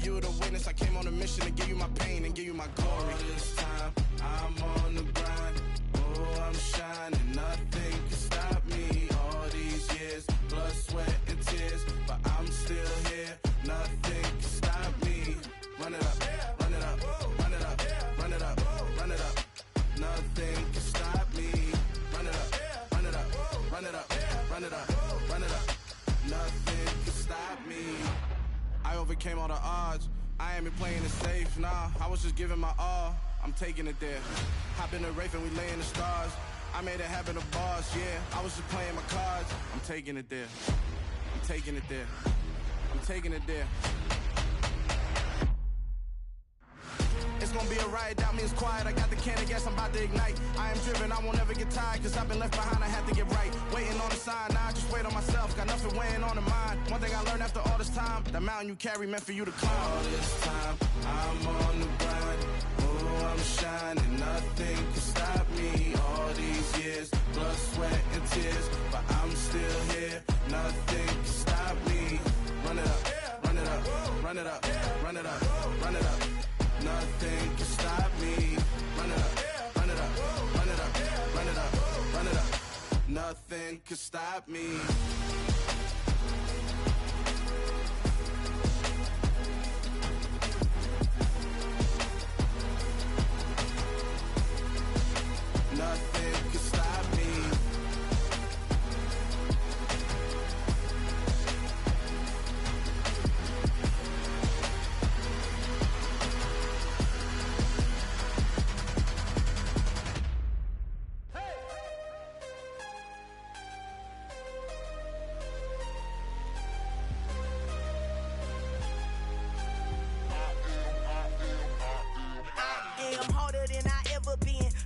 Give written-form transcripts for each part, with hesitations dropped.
you the witness. I came on a mission to give you my pain and give you my glory. All this time, I'm on the grind. Oh, I'm shining, nothing can stop me. All these years, blood, sweat, and tears, but I'm still here. Nothing can stop me. Run it up, run it up, run it up, run it up, run it up. Nothing can stop me. Run it up, run it up, run it up, run it up, run it up. Nothing can stop me. I overcame all the odds. I ain't been playing it safe, nah. I was just giving my all. I'm taking it there. Hop in the Wraith and we lay in the stars. I made it happen, the boss, yeah. I was just playing my cards. I'm taking it there. I'm taking it there. I'm taking it there. It's gonna be a riot, doubt me, it's quiet. I got the can of gas, I'm about to ignite. I am driven, I won't ever get tired, cause I've been left behind, I had to get right. Waiting on the sign, now I just wait on myself. Got nothing weighing on the mind. One thing I learned after all this time, the mountain you carry meant for you to climb. All this time, I'm on the grind. Oh, I'm shining, nothing can stop me. All these years, blood, sweat, and tears, but I'm still here. Nothing can stop me. Run it up, run it up, run it up, run it up, run it up. Nothing can stop me. Run it up, run it up, run it up, run it up, run it up. Nothing can stop me. Nothing can stop me.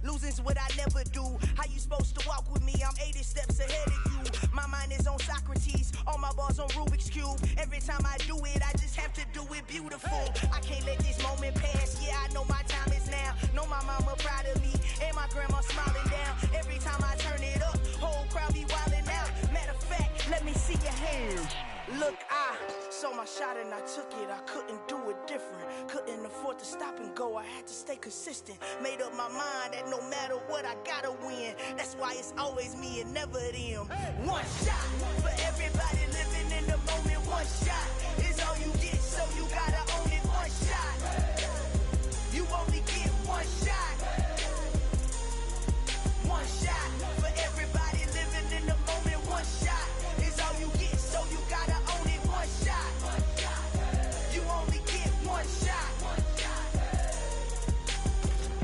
Losing's what I never do. How you supposed to walk with me? I'm 80 steps ahead of you. My mind is on Socrates, all my bars on Rubik's Cube. Every time I do it, I just have to do it beautiful. I can't let this moment pass. Yeah, I know my time is now. Know my mama proud of me, and my grandma smiling down. Every time I turn it up, whole crowd be wildin' out. Matter of fact, let me see your hands. Look, I saw my shot and I took it. I couldn't do it different. Couldn't afford to stop and go. I had to stay consistent. Made up my mind that no matter what, I gotta win. That's why it's always me and never them. One shot for everybody living in the moment. One shot is all you get, so you gotta own it. One shot. You only get one shot. One shot for everybody living in the moment. One shot is all you get, so you gotta own it. One shot. You only get one shot.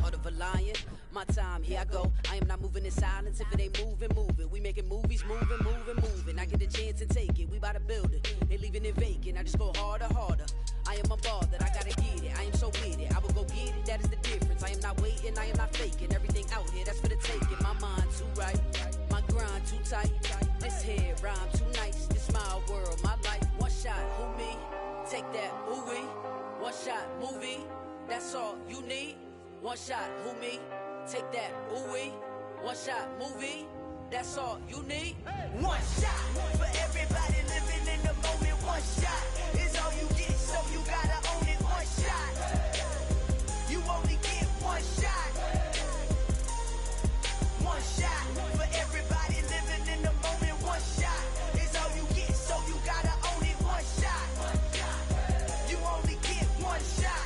Heart of a lion, my time, here I go. I am not moving in silence. If it ain't moving, move it. We making movies, moving, moving, moving. I get a chance and take it. We bout to build it. They leaving it vacant. I just go harder, harder. I am unbothered, I gotta get it. I am so with it. I will go get it, that is the difference. I am not waiting, I am not faking. Everything out here, that's for the taking. My mind too right, my grind too tight. This here rhyme too nice. This my world, my life. One shot, who me? Take that, ooh wee. One shot, movie. That's all you need. One shot, who me? Take that, ooh wee. One shot, movie. That's all you need. One shot for everybody living in the moment. One shot is all you get, so you gotta own it. One shot. You only get one shot. One shot for everybody living in the moment. One shot is all you get, so you gotta own it. One shot. You only get one shot.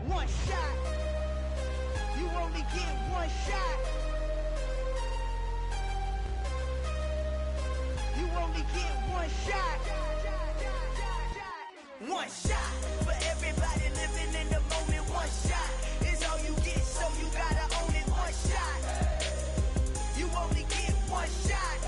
One shot. You only get one shot. You only get one shot. One shot for everybody living in the moment. One shot is all you get, so you gotta own it. One shot. You only get one shot.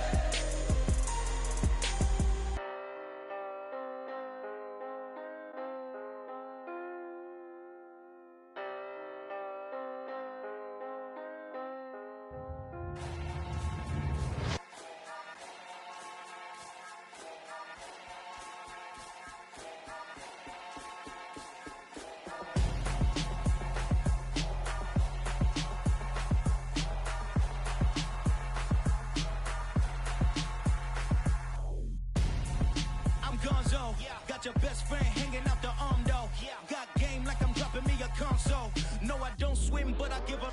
got your best friend hanging out the arm, though. Got game like I'm dropping me a console. No, I don't swim, but I give a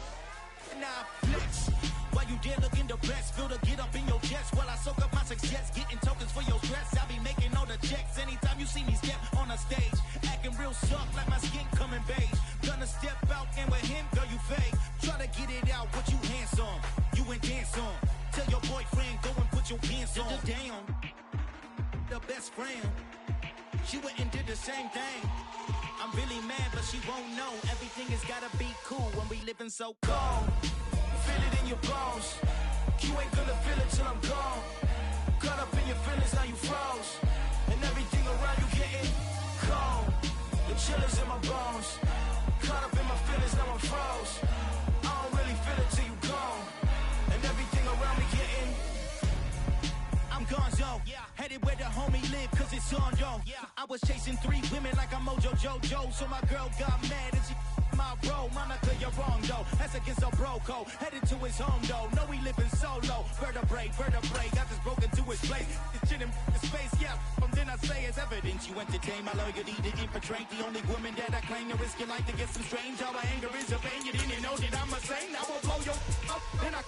now flex. While you there looking the best, feel to get up in your chest while I soak up my success, getting tokens for your stress. I be making all the checks anytime you see me step on a stage, acting real soft like my skin coming beige. Gonna step out and with him, girl, you fake. Try to get it out, what you handsome, you ain't dance on. Tell your boyfriend, go and put your pants on. Down, the best friend, she went and did the same thing. I'm really mad, but she won't know. Everything has gotta be cool when we living so cold. Feel it in your bones. You ain't gonna feel it till I'm gone. Caught up in your feelings, now you froze. And everything around you getting cold. The chillers in my bones. Caught up in my feelings, now I'm froze. I don't really feel it till you gone. And everything around me getting I'm gonzo, headed where the homie live, cause it's on, yo. I was chasing 3 women like I'm Mojo Jojo, so my girl got mad and she my bro. Monica, you're wrong, though. That's against a bro code. Headed to his home, though. No, he living solo. Vertebrae, got this broken to his place. This shit in his face, yeah. From then I say it's evidence you entertain my loyalty to infiltrate. The only woman that I claim to risk your life to get some strange. All my anger is a pain. You didn't know that I'm a saint. I will blow your up, then I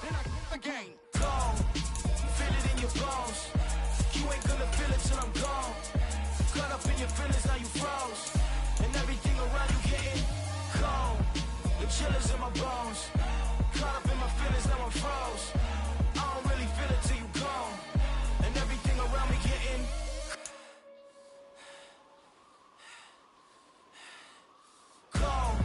again. Gone. Feel it in your bones. You ain't gonna feel it till I'm gone. Caught up in your feelings, now you froze. And everything around you getting cold. The chillers in my bones. Caught up in my feelings, now I'm froze. I don't really feel it till you gone. And everything around me getting cold.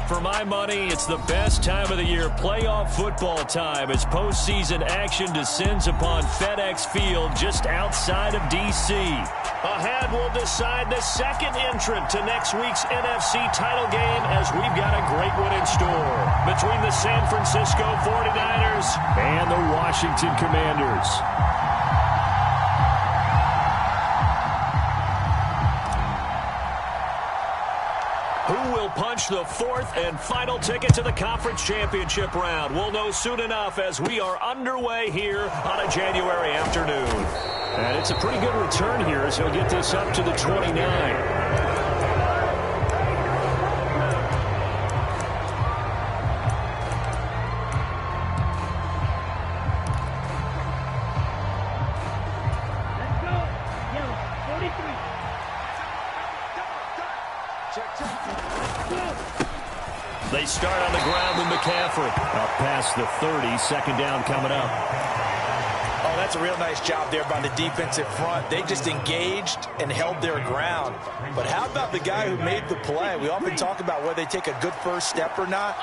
For my money, it's the best time of the year, playoff football time, as postseason action descends upon FedEx Field just outside of D.C. Ahead, we'll decide the second entrant to next week's NFC title game, as we've got a great one in store between the San Francisco 49ers and the Washington Commanders. Who will punch the fourth and final ticket to the conference championship round? We'll know soon enough as we are underway here on a January afternoon. And it's a pretty good return here as he'll get this up to the 29. They start on the ground with McCaffrey. Up past the 30, second down coming up. Oh, that's a real nice job there by the defensive front. They just engaged and held their ground. But how about the guy who made the play? We often talk about whether they take a good first step or not.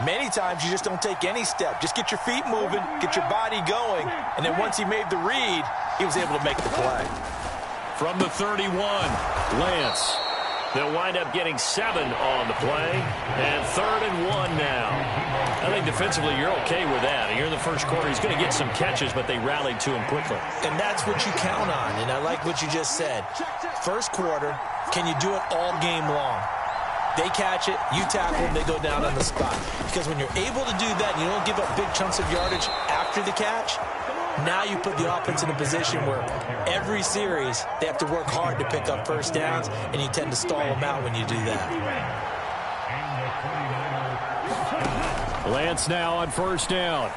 Many times you just don't take any step. Just get your feet moving, get your body going, and then once he made the read, he was able to make the play. From the 31, Lance. They'll wind up getting 7 on the play, and 3rd and 1 now. I think defensively you're okay with that. Here in the first quarter, he's going to get some catches, but they rallied to him quickly. And that's what you count on, and I like what you just said. First quarter, can you do it all game long? They catch it, you tackle them, they go down on the spot. Because when you're able to do that and you don't give up big chunks of yardage after the catch, now you put the offense in a position where every series they have to work hard to pick up first downs, and you tend to stall them out when you do that. Lance now on first down.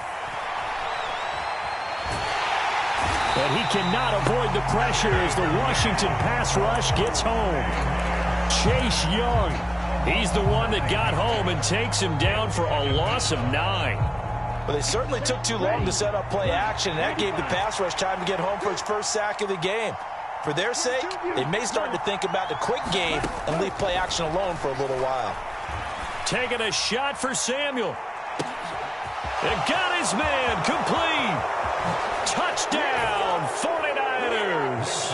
And he cannot avoid the pressure as the Washington pass rush gets home. Chase Young, he's the one that got home and takes him down for a loss of 9. Well, they certainly took too long to set up play action, and that gave the pass rush time to get home for its first sack of the game. For their sake, they may start to think about the quick game and leave play action alone for a little while. Taking a shot for Samuel. And got his man complete. Touchdown, 49ers.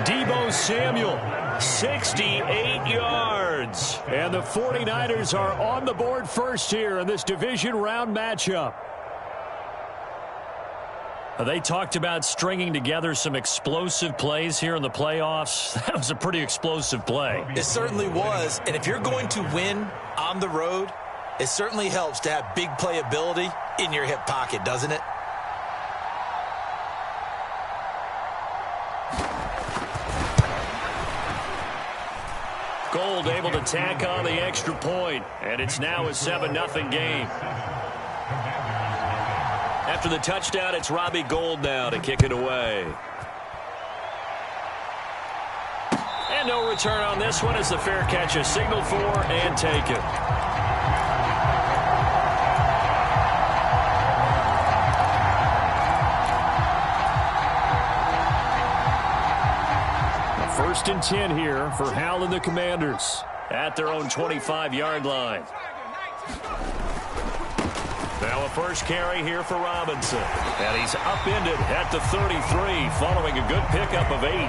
Deebo Samuel, 68 yards. And the 49ers are on the board first here in this division round matchup. They talked about stringing together some explosive plays here in the playoffs. That was a pretty explosive play. It certainly was. And if you're going to win on the road, it certainly helps to have big playability in your hip pocket, doesn't it? Gold able to tack on the extra point, and it's now a 7-0 game. After the touchdown, it's Robbie Gould now to kick it away. And no return on this one as the fair catch is signaled for and taken. First and 10 here for Hal and the Commanders at their own 25-yard line. Now a first carry here for Robinson. And he's upended at the 33 following a good pickup of 8.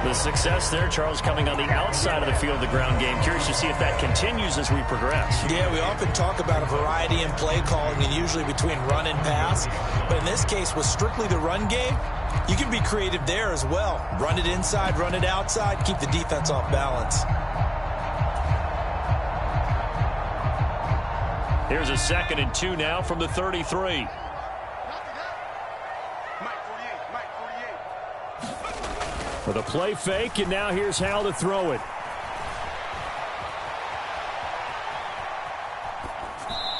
The success there, Charles, coming on the outside of the field of the ground game. Curious to see if that continues as we progress. Yeah, we often talk about a variety in play calling and usually between run and pass. But in this case, with strictly the run game, you can be creative there as well. Run it inside, run it outside, keep the defense off balance. Here's a 2nd and 2 now from the 33. For the play fake, and now here's Hal to throw it.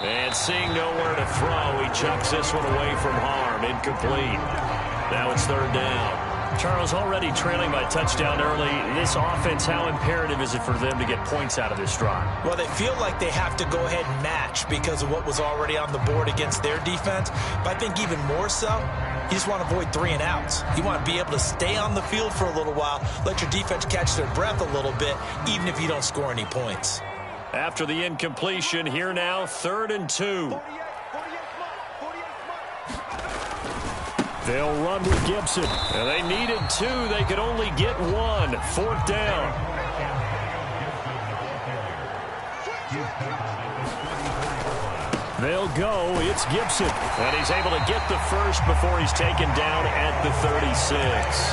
And seeing nowhere to throw, he chucks this one away from harm. Incomplete. Now it's 3rd down. Charles, already trailing by touchdown early. This offense, how imperative is it for them to get points out of this drive? Well, they feel like they have to go ahead and match because of what was already on the board against their defense. But I think even more so, you just want to avoid 3 and outs. You want to be able to stay on the field for a little while, let your defense catch their breath a little bit, even if you don't score any points. After the incompletion, here now, 3rd and 2. They'll run with Gibson. And they needed 2. They could only get 1. 4th down. They'll go. It's Gibson. And he's able to get the first before he's taken down at the 36.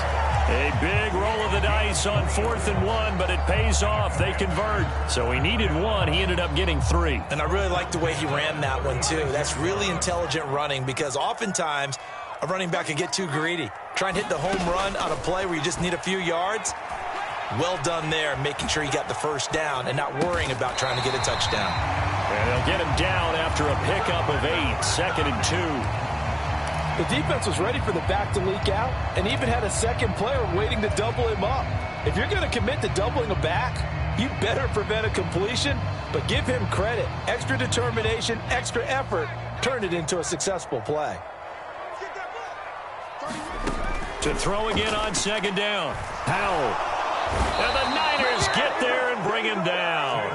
A big roll of the dice on 4th and 1, but it pays off. They convert. So he needed 1. He ended up getting 3. And I really like the way he ran that one, too. That's really intelligent running because oftentimes a running back can get too greedy. Try and hit the home run on a play where you just need a few yards. Well done there, making sure he got the first down and not worrying about trying to get a touchdown. And they'll get him down after a pickup of 8. 2nd and 2. The defense was ready for the back to leak out and even had a second player waiting to double him up. If you're going to commit to doubling a back, you better prevent a completion, but give him credit. Extra determination, extra effort, turn it into a successful play. To throw again on 2nd down. Howell. And the Niners get there and bring him down.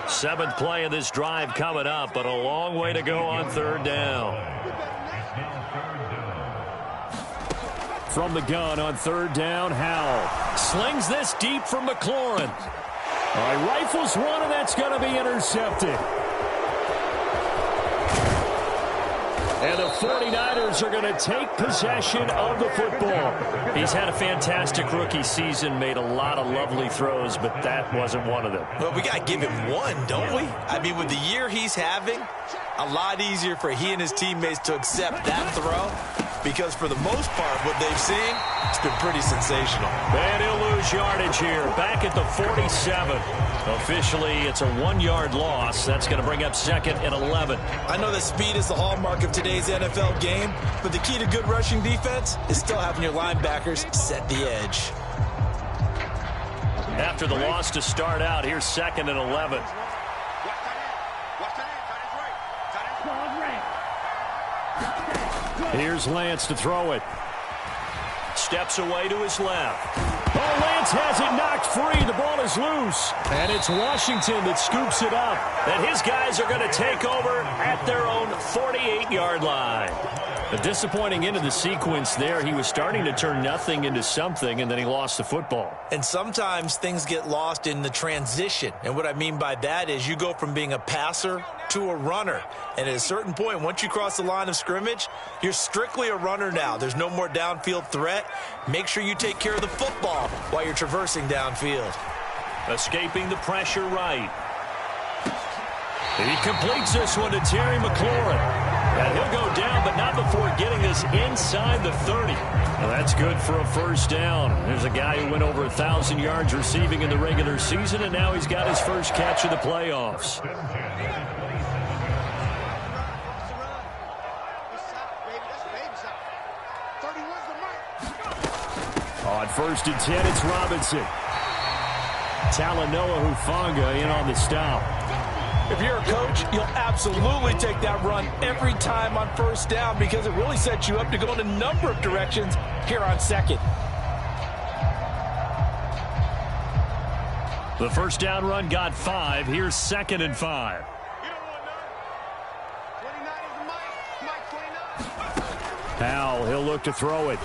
7th play of this drive coming up, but a long way to go on 3rd down. From the gun on 3rd down, Howell. Slings this deep from McLaurin. Rifles one, and that's going to be intercepted. And the 49ers are going to take possession of the football. He's had a fantastic rookie season, made a lot of lovely throws, but that wasn't one of them. Well, we got to give him 1, don't we? I mean, with the year he's having, a lot easier for he and his teammates to accept that throw because for the most part, what they've seen, it's been pretty sensational. And he'll lose yardage here, back at the 47. Officially, it's a 1-yard loss. That's going to bring up 2nd and 11. I know that speed is the hallmark of today's NFL game, but the key to good rushing defense is still having your linebackers set the edge. After the loss to start out, here's 2nd and 11. Here's Lance to throw it. Steps away to his left. Oh, Lance has it knocked free. The ball is loose. And it's Washington that scoops it up. And his guys are going to take over at their own 48-yard line. A disappointing end of the sequence there. He was starting to turn nothing into something, and then he lost the football. And sometimes things get lost in the transition. And what I mean by that is you go from being a passer to a runner. And at a certain point, once you cross the line of scrimmage, you're strictly a runner now. There's no more downfield threat. Make sure you take care of the football while you're traversing downfield. Escaping the pressure right. He completes this one to Terry McLaurin. And he'll go down, but not before getting this inside the 30. Well, that's good for a first down. There's a guy who went over 1,000 yards receiving in the regular season, and now he's got his first catch of the playoffs. On 1st and 10, it's Robinson. Talanoa Hufanga in on the stop. If you're a coach, you'll absolutely take that run every time on first down because it really sets you up to go in a number of directions here on second. The first down run got 5. Here's 2nd and 5. Powell, he'll look to throw it.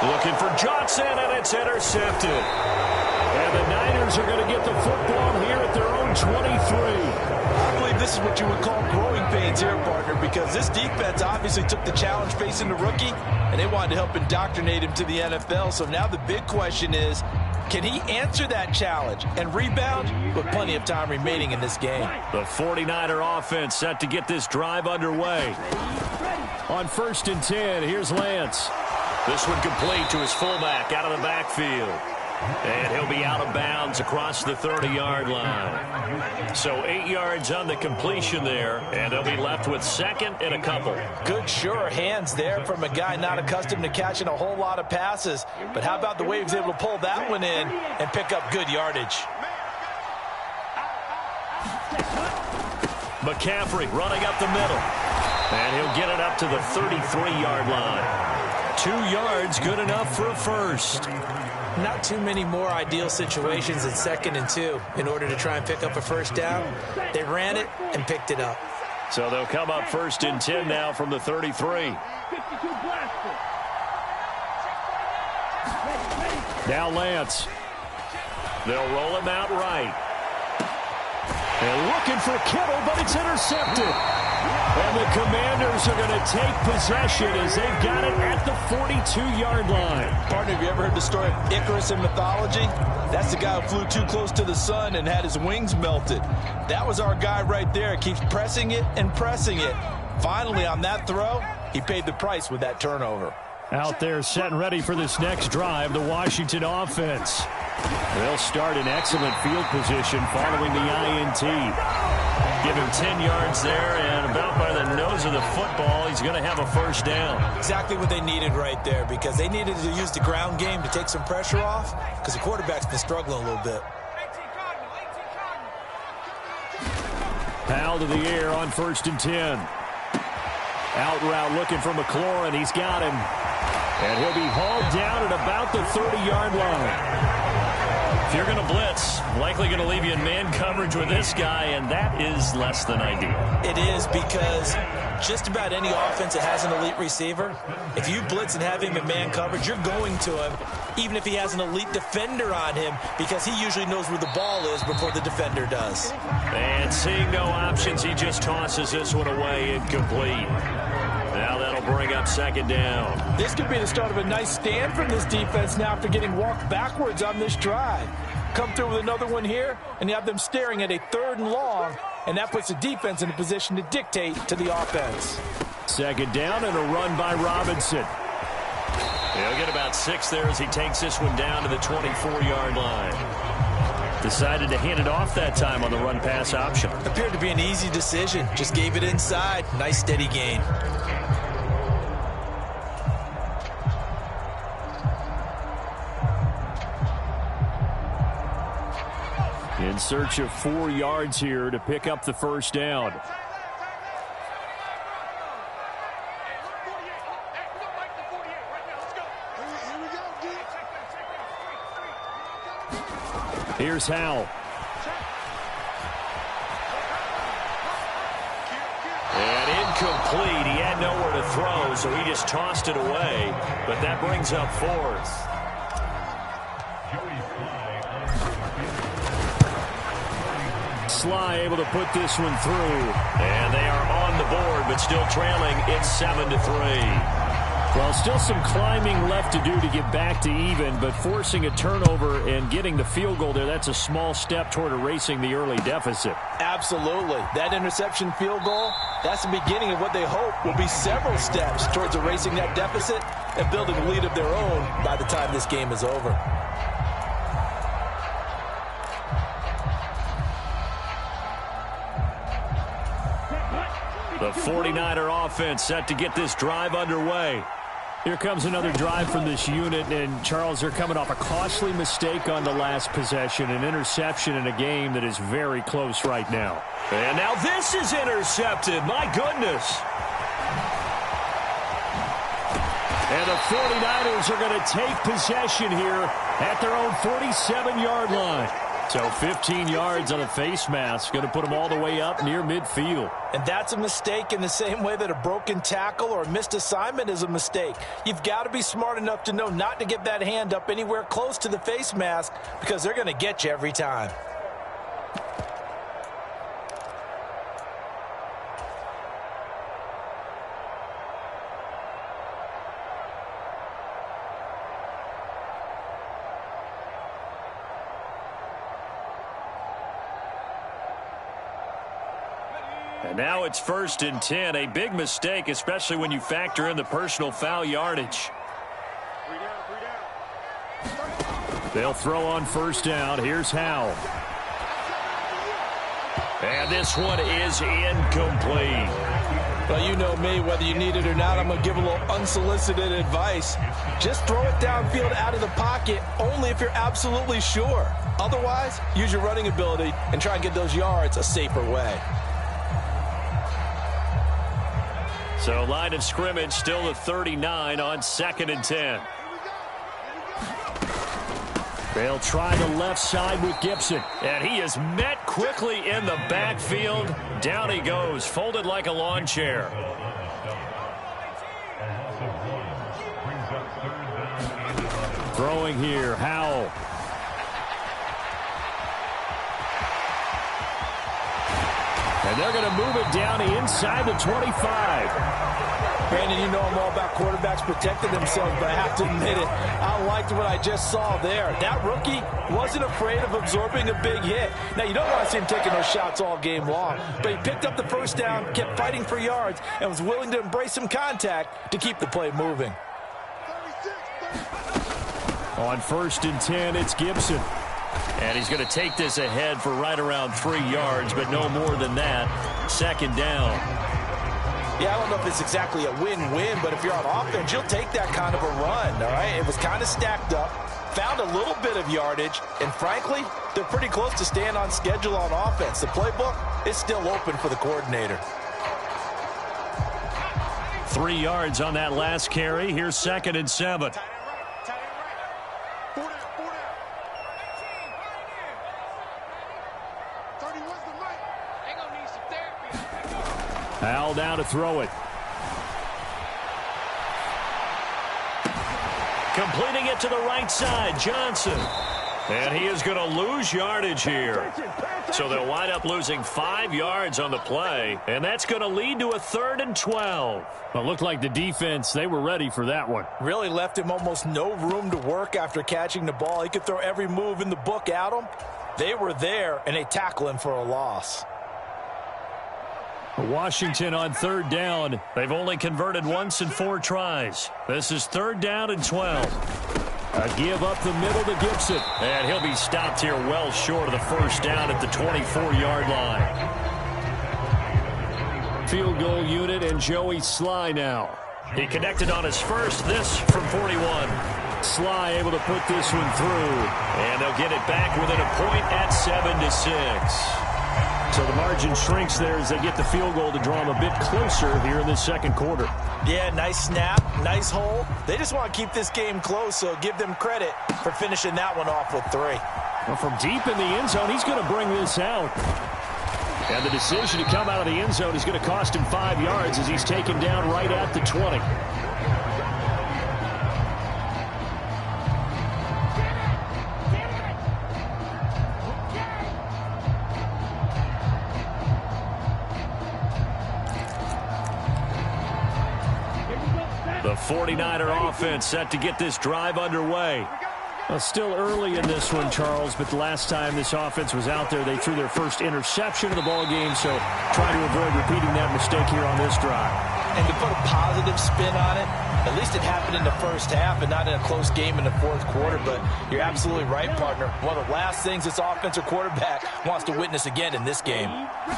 Looking for Johnson, and it's intercepted. And the Niners are going to get the football here at their own 23. I believe this is what you would call growing pains here, partner, because this defense obviously took the challenge facing the rookie, and they wanted to help indoctrinate him to the NFL. So now the big question is, can he answer that challenge and rebound with plenty of time remaining in this game? The 49er offense set to get this drive underway. On 1st and 10, here's Lance. This one complete to his fullback out of the backfield. And he'll be out of bounds across the 30-yard line. So 8 yards on the completion there, and they'll be left with 2nd and a couple. Good, sure hands there from a guy not accustomed to catching a whole lot of passes. But how about the way he was able to pull that one in and pick up good yardage? McCaffrey running up the middle. And he'll get it up to the 33-yard line. 2 yards, good enough for a first. Not too many more ideal situations in 2nd and 2 in order to try and pick up a first down. They ran it and picked it up. So they'll come up 1st and 10 now from the 33. Now Lance. They'll roll him out right. They're looking for Kittle, but it's intercepted. And the Commanders are going to take possession as they've got it at the 42-yard line. Partner, have you ever heard the story of Icarus in mythology? That's the guy who flew too close to the sun and had his wings melted. That was our guy right there. Keeps pressing it and pressing it. Finally, on that throw, he paid the price with that turnover. Out there set and ready for this next drive, the Washington offense. They'll start in excellent field position following the INT. Give him 10 yards there, and about by the nose of the football, he's going to have a first down. Exactly what they needed right there, because they needed to use the ground game to take some pressure off, because the quarterback's been struggling a little bit. Powell to the air on 1st and 10. Out route looking for McLaurin. He's got him. And he'll be hauled down at about the 30-yard line. If you're going to blitz, likely going to leave you in man coverage with this guy, and that is less than ideal. It is, because just about any offense that has an elite receiver, if you blitz and have him in man coverage, you're going to him, even if he has an elite defender on him, because he usually knows where the ball is before the defender does. And seeing no options, he just tosses this one away incomplete. Now that'll bring up 2nd down. This could be the start of a nice stand from this defense now after getting walked backwards on this drive. Come through with another one here, and you have them staring at a 3rd and long, and that puts the defense in a position to dictate to the offense. 2nd down and a run by Robinson. He'll get about 6 there as he takes this one down to the 24-yard line. Decided to hand it off that time on the run-pass option. Appeared to be an easy decision. Just gave it inside. Nice steady gain. In search of 4 yards here to pick up the first down. Here's Howell. And incomplete. incomplete. He had nowhere to throw, so he just tossed it away. But that brings up fourth. Sly able to put this one through. And they are on the board, but still trailing. It's 7-3. Well, still some climbing left to do to get back to even, but forcing a turnover and getting the field goal there, that's a small step toward erasing the early deficit. Absolutely. That interception field goal, that's the beginning of what they hope will be several steps towards erasing that deficit and building a lead of their own by the time this game is over. The 49er offense set to get this drive underway. Here comes another drive from this unit, and Charles, they're coming off a costly mistake on the last possession, an interception in a game that is very close right now. And now this is intercepted. My goodness. And the 49ers are going to take possession here at their own 47-yard line. So 15 yards on a face mask, going to put them all the way up near midfield. And that's a mistake in the same way that a broken tackle or a missed assignment is a mistake. You've got to be smart enough to know not to get that hand up anywhere close to the face mask because they're going to get you every time. And now it's 1st and 10, a big mistake, especially when you factor in the personal foul yardage. They'll throw on 1st down. Here's Howell. And this one is incomplete. Well, you know me, whether you need it or not, I'm going to give a little unsolicited advice. Just throw it downfield out of the pocket, only if you're absolutely sure. Otherwise, use your running ability and try and get those yards a safer way. So line of scrimmage still at 39 on 2nd and 10. They'll try the left side with Gibson. And he is met quickly in the backfield. Down he goes, folded like a lawn chair. Throwing here, Howell. And they're going to move it down inside the 25. Brandon, you know I'm all about quarterbacks protecting themselves, but I have to admit it. I liked what I just saw there. That rookie wasn't afraid of absorbing a big hit. Now, you don't want to see him taking those shots all game long, but he picked up the 1st down, kept fighting for yards, and was willing to embrace some contact to keep the play moving. On 1st and 10, it's Gibson. And he's going to take this ahead for right around 3 yards, but no more than that. 2nd down. Yeah, I don't know if it's exactly a win-win, but if you're on offense, you'll take that kind of a run, all right? It was kind of stacked up, found a little bit of yardage, and frankly, they're pretty close to staying on schedule on offense. The playbook is still open for the coordinator. 3 yards on that last carry. Here's 2nd and 7. Howell down to throw it. Completing it to the right side, Johnson. And he is going to lose yardage here. So they'll wind up losing 5 yards on the play, and that's going to lead to a 3rd and 12. Well, it looked like the defense, they were ready for that one. Really left him almost no room to work after catching the ball. He could throw every move in the book at him. They were there, and they tackle him for a loss. Washington on 3rd down. They've only converted once in 4 tries. This is 3rd down and 12. A give up the middle to Gibson. And he'll be stopped here well short of the 1st down at the 24-yard line. Field goal unit and Joey Sly now. He connected on his first, this from 41. Sly able to put this one through. And they'll get it back within a point at 7-6. So the margin shrinks there as they get the field goal to draw them a bit closer here in the 2nd quarter. Yeah, nice snap, nice hole. They just want to keep this game close, so give them credit for finishing that one off with 3. Well, from deep in the end zone, he's going to bring this out. And the decision to come out of the end zone is going to cost him 5 yards as he's taken down right at the 20. The 49er offense set to get this drive underway. Well, still early in this one, Charles, but the last time this offense was out there, they threw their first interception of the ball game, so try to avoid repeating that mistake here on this drive. And to put a positive spin on it, at least it happened in the first half and not in a close game in the fourth quarter, but you're absolutely right, partner. One of the last things this offensive quarterback wants to witness again in this game.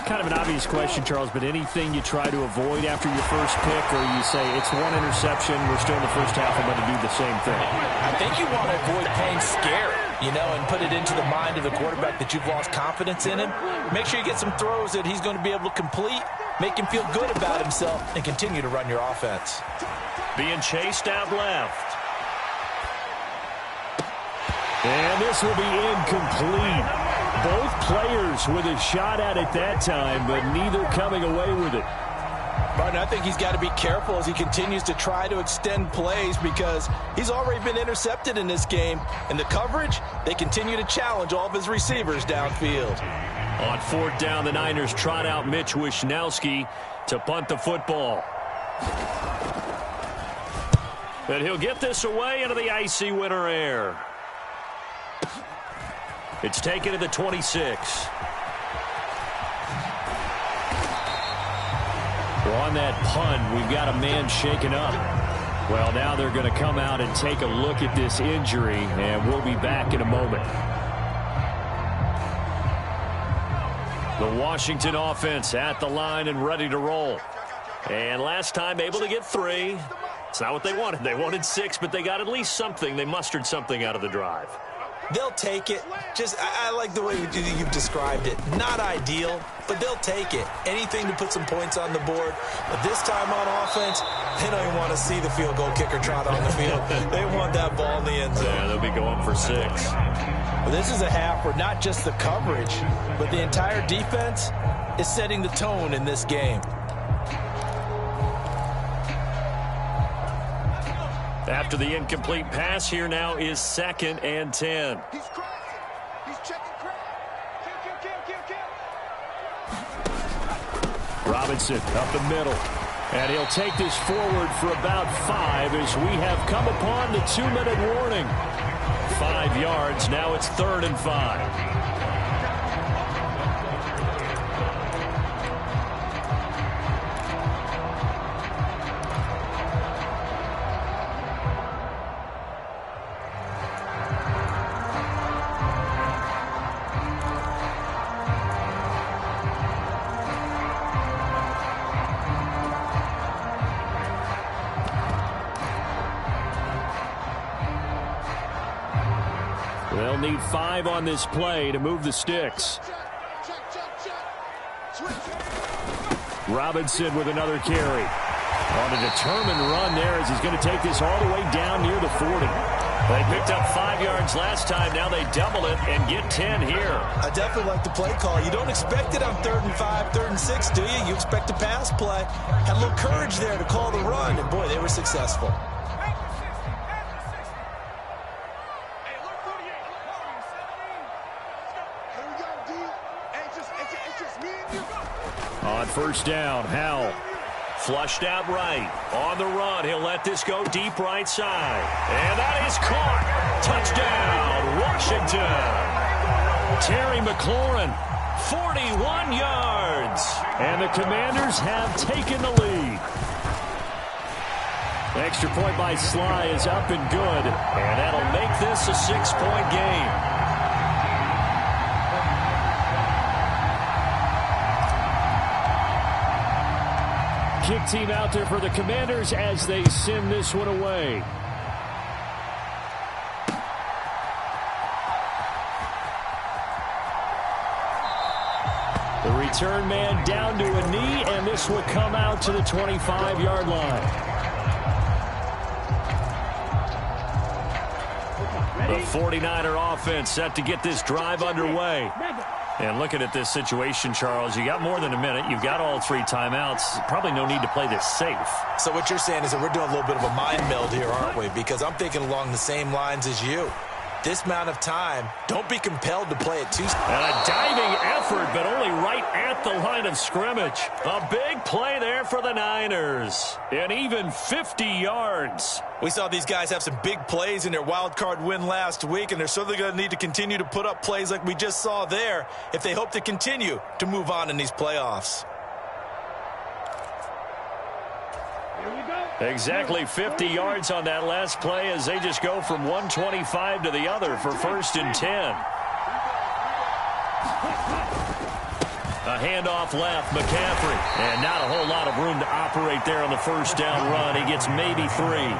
Kind of an obvious question, Charles, but anything you try to avoid after your first pick, or you say it's one interception, we're still in the first half, I'm going to do the same thing? I think you want to avoid playing scary, and put it into the mind of the quarterback that you've lost confidence in him. Make sure you get some throws that he's going to be able to complete, make him feel good about himself, and continue to run your offense. Being chased out left. And this will be incomplete. Both players with a shot at it that time, but neither coming away with it. Martin, I think he's got to be careful as he continues to try to extend plays because he's already been intercepted in this game. And the coverage, they continue to challenge all of his receivers downfield. On fourth down, the Niners trot out Mitch Wishnowski to punt the football. And he'll get this away into the icy winter air. It's taken to the 26. Well, on that punt, we've got a man shaken up. Well, now they're going to come out and take a look at this injury, and we'll be back in a moment. The Washington offense at the line and ready to roll. And last time able to get 3. It's not what they wanted. They wanted 6, but they got at least something. They mustered something out of the drive. They'll take it. I like the way you've described it. Not ideal, but they'll take it. Anything to put some points on the board. But this time on offense, they don't even want to see the field goal kicker trot on the field. They want that ball in the end zone. Yeah, they'll be going for 6. Well, this is a half where not just the coverage, but the entire defense is setting the tone in this game. After the incomplete pass, here now is 2nd and 10. He's crazy. He's checking crack. Kill. Robinson up the middle. And he'll take this forward for about 5 as we have come upon the 2-minute warning. 5 yards. Now it's 3rd and 5. They'll need 5 on this play to move the sticks. Robinson with another carry. On a determined run there as he's going to take this all the way down near the 40. They picked up 5 yards last time. Now they double it and get 10 here. I definitely like the play call. You don't expect it on 3rd and 5, 3rd and 6, do you? You expect a pass play. Had a little courage there to call the run, and boy, they were successful. On first down, Howell flushed out right. On the run, he'll let this go deep right side. And that is caught. Touchdown, Washington. Terry McLaurin, 41 yards. And the Commanders have taken the lead. Extra point by Sly is up and good. And that'll make this a 6-point game. Kick team out there for the Commanders as they send this one away. The return man down to a knee, and this will come out to the 25-yard line. The 49er offense set to get this drive underway. And looking at this situation, Charles, you got more than a minute. You've got all 3 timeouts. Probably no need to play this safe. So what you're saying is that we're doing a little bit of a mind meld here, aren't we? Because I'm thinking along the same lines as you. This amount of time, don't be compelled to play it too. And a diving effort, but only right at the line of scrimmage. A big play there for the Niners. And even 50 yards. We saw these guys have some big plays in their wild card win last week, and they're certainly going to need to continue to put up plays like we just saw there if they hope to continue to move on in these playoffs. Exactly 50 yards on that last play as they just go from 125 to the other for 1st and 10. A handoff left, McCaffrey. And not a whole lot of room to operate there on the 1st down run. He gets maybe 3.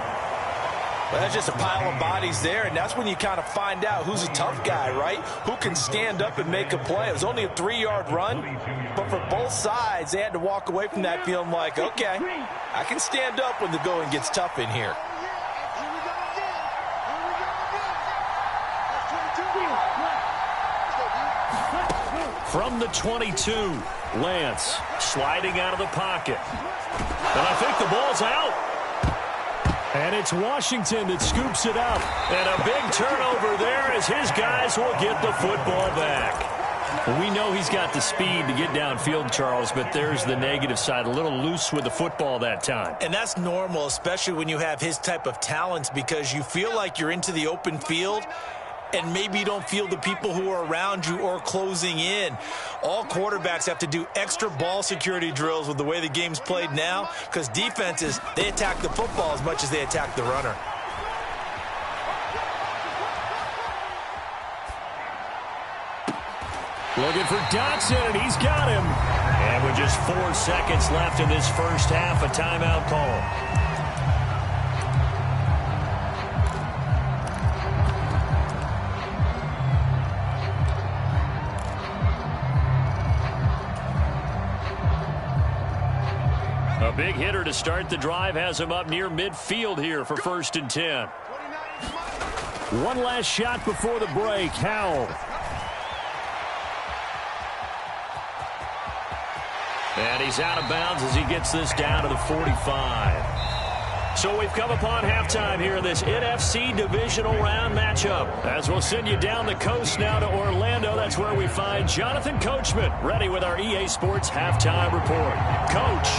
Well, that's just a pile of bodies there, and that's when you kind of find out who's a tough guy, right? Who can stand up and make a play. It was only a 3-yard run, but for both sides, they had to walk away from that feeling like, okay, I can stand up when the going gets tough in here. From the 22, Lance sliding out of the pocket. And I think the ball's out. And it's Washington that scoops it up. And a big turnover there as his guys will get the football back. Well, we know he's got the speed to get downfield, Charles, but there's the negative side. A little loose with the football that time. And that's normal, especially when you have his type of talents, because you feel like you're into the open field and maybe you don't feel the people who are around you or closing in. All quarterbacks have to do extra ball security drills with the way the game's played now, because defenses, they attack the football as much as they attack the runner. Looking for Dotson, and he's got him. And with just 4 seconds left in this first half, a timeout call. A big hitter to start the drive has him up near midfield here for 1st and 10. One last shot before the break. Howell. And he's out of bounds as he gets this down to the 45. So we've come upon halftime here in this NFC Divisional Round matchup. As we'll send you down the coast now to Orlando. That's where we find Jonathan Coachman ready with our EA Sports Halftime Report. Coach.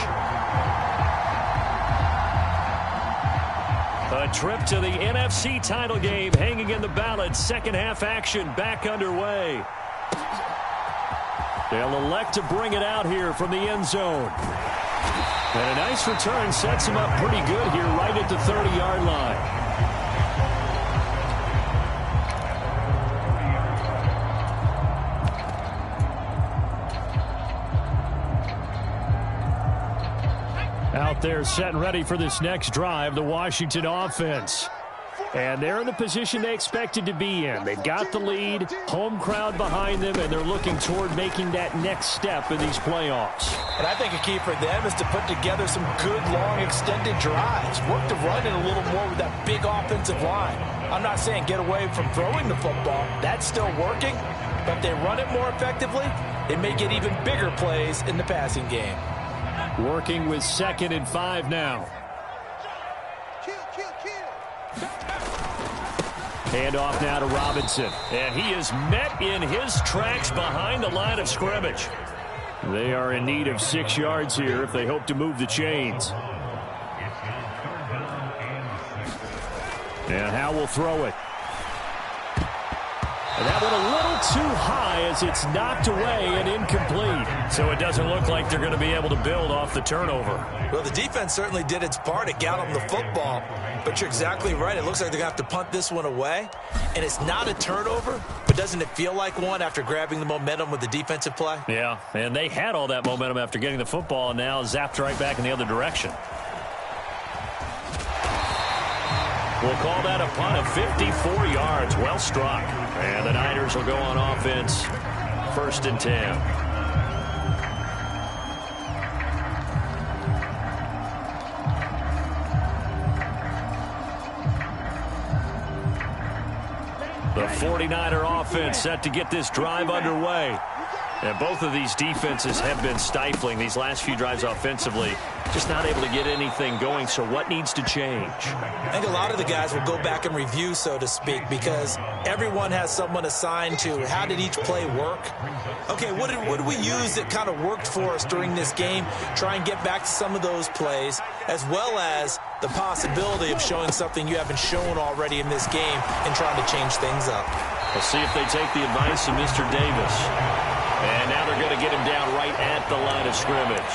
A trip to the NFC title game hanging in the balance. Second half action back underway. They'll elect to bring it out here from the end zone. And a nice return sets him up pretty good here right at the 30-yard line. Out there set and ready for this next drive, the Washington offense. And they're in the position they expected to be in. They've got the lead, home crowd behind them, and they're looking toward making that next step in these playoffs. And I think a key for them is to put together some good, long, extended drives. Work the run in a little more with that big offensive line. I'm not saying get away from throwing the football. That's still working. But if they run it more effectively, they may get even bigger plays in the passing game. Working with 2nd and 5 now. Handoff now to Robinson. And he is met in his tracks behind the line of scrimmage. They are in need of 6 yards here if they hope to move the chains. And Howe will throw it. And that went a little too high as it's knocked away and incomplete. So it doesn't look like they're going to be able to build off the turnover. Well, the defense certainly did its part at galloping the football. But you're exactly right. It looks like they're going to have to punt this one away. And it's not a turnover, but doesn't it feel like one after grabbing the momentum with the defensive play? Yeah, and they had all that momentum after getting the football and now zapped right back in the other direction. We'll call that a punt of 54 yards. Well struck. And the Niners will go on offense. 1st and 10. The 49er offense set to get this drive underway. And both of these defenses have been stifling these last few drives offensively. Just not able to get anything going, so what needs to change? I think a lot of the guys will go back and review, so to speak, because everyone has someone assigned to how did each play work. Okay, what did we use that kind of worked for us during this game? Try and get back to some of those plays, as well as the possibility of showing something you haven't shown already in this game and trying to change things up. We'll see if they take the advice of Mr. Davis. And now they're going to get him down right at the line of scrimmage.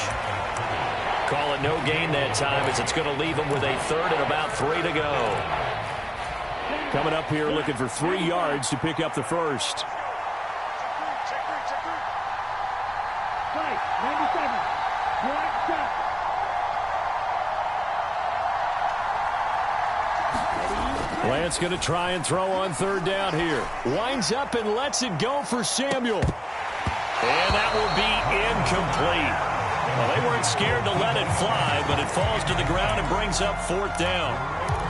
Call it no gain that time, as it's going to leave him with a third and about 3 to go. Coming up here looking for 3 yards to pick up the first. Lance going to try and throw on 3rd down here. Winds up and lets it go for Samuel. And that will be incomplete. Well, they weren't scared to let it fly, but it falls to the ground and brings up 4th down.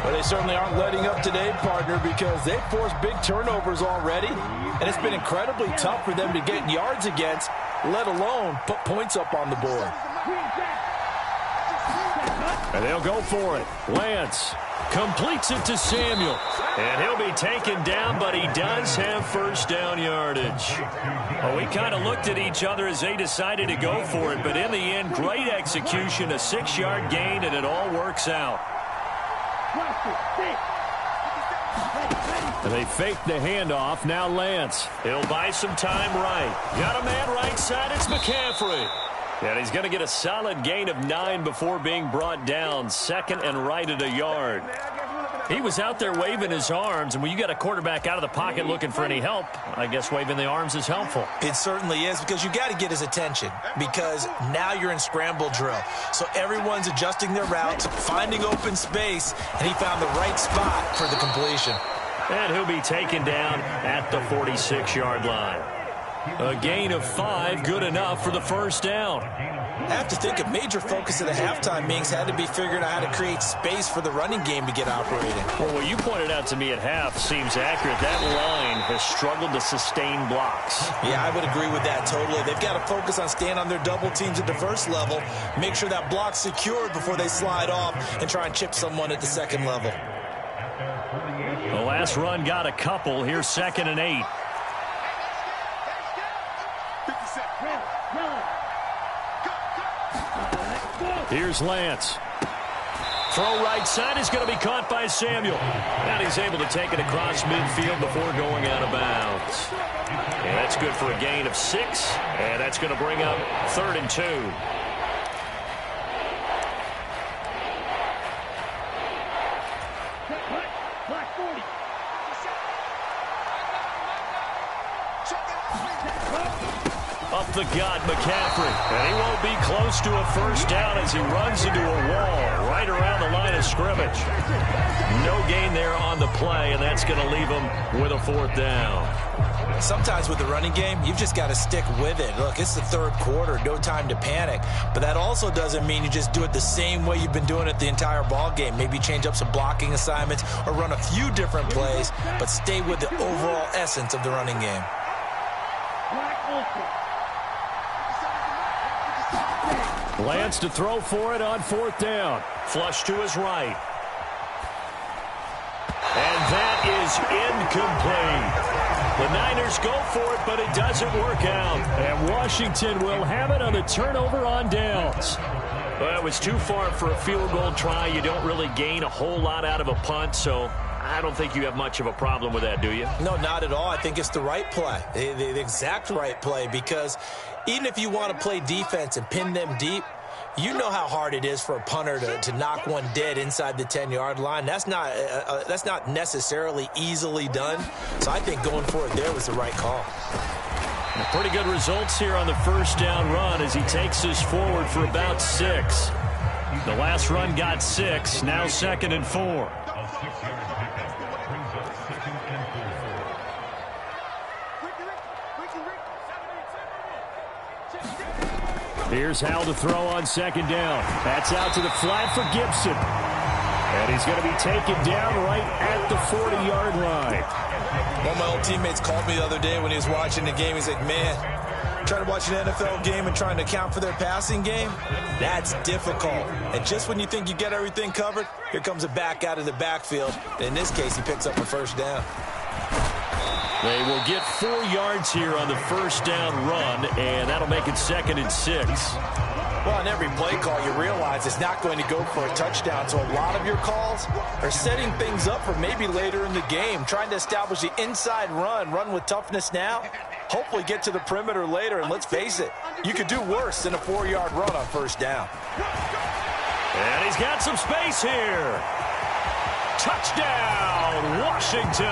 Well, they certainly aren't letting up today, partner, because they've forced big turnovers already, and it's been incredibly tough for them to get yards against, let alone put points up on the board. And they'll go for it. Lance completes it to Samuel. And he'll be taken down, but he does have 1st down yardage. Well, we kind of looked at each other as they decided to go for it, but in the end, great execution, a 6-yard gain, and it all works out. And they fake the handoff. Now Lance. He'll buy some time right. Got a man right side. It's McCaffrey. And he's going to get a solid gain of 9 before being brought down. 2nd and right at a yard. He was out there waving his arms, and when you got a quarterback out of the pocket looking for any help, I guess waving the arms is helpful. It certainly is, because you got to get his attention, because now you're in scramble drill. So everyone's adjusting their routes, finding open space, and he found the right spot for the completion. And he'll be taken down at the 46-yard line. A gain of 5, good enough for the 1st down. I have to think a major focus of the halftime meetings had to be figuring out how to create space for the running game to get operating. Well, what you pointed out to me at half seems accurate. That line has struggled to sustain blocks. Yeah, I would agree with that totally. They've got to focus on staying on their double teams at the first level, make sure that block's secured before they slide off and try and chip someone at the 2nd level. The last run got a couple. Here's 2nd and 8. Here's Lance. Throw right side is going to be caught by Samuel. And he's able to take it across midfield before going out of bounds. And that's good for a gain of 6. And that's going to bring up 3rd and 2. Up the gut, McCaffrey. And he won't be close to a 1st down as he runs into a wall right around the line of scrimmage. No gain there on the play, and that's going to leave him with a 4th down. Sometimes with the running game, you've just got to stick with it. Look, it's the 3rd quarter, no time to panic. But that also doesn't mean you just do it the same way you've been doing it the entire ball game. Maybe change up some blocking assignments or run a few different plays, but stay with the overall essence of the running game. Lance to throw for it on 4th down. Flush to his right. And that is incomplete. The Niners go for it, but it doesn't work out. And Washington will have it on the turnover on downs. Well, it was too far for a field goal try. You don't really gain a whole lot out of a punt, so I don't think you have much of a problem with that, do you? No, not at all. I think it's the right play, the exact right play, because even if you want to play defense and pin them deep, you know how hard it is for a punter to knock one dead inside the 10-yard line. That's not necessarily easily done. So I think going for it there was the right call. Pretty good results here on the 1st down run as he takes us forward for about 6. The last run got 6. Now 2nd and 4. Here's Howell to throw on 2nd down. That's out to the flat for Gibson. And he's going to be taken down right at the 40-yard line. One of my old teammates called me the other day when he was watching the game. He's like, man, Trying to watch an NFL game and trying to account for their passing game, that's difficult. And just when you think you get everything covered, here comes a back out of the backfield. In this case, he picks up a first down. They will get 4 yards here on the first down run, and that'll make it 2nd and 6. Well, on every play call, you realize it's not going to go for a touchdown, so a lot of your calls are setting things up for maybe later in the game, trying to establish the inside run with toughness now, hopefully get to the perimeter later, and let's face it, you could do worse than a 4-yard run on first down. And he's got some space here. Touchdown, Washington.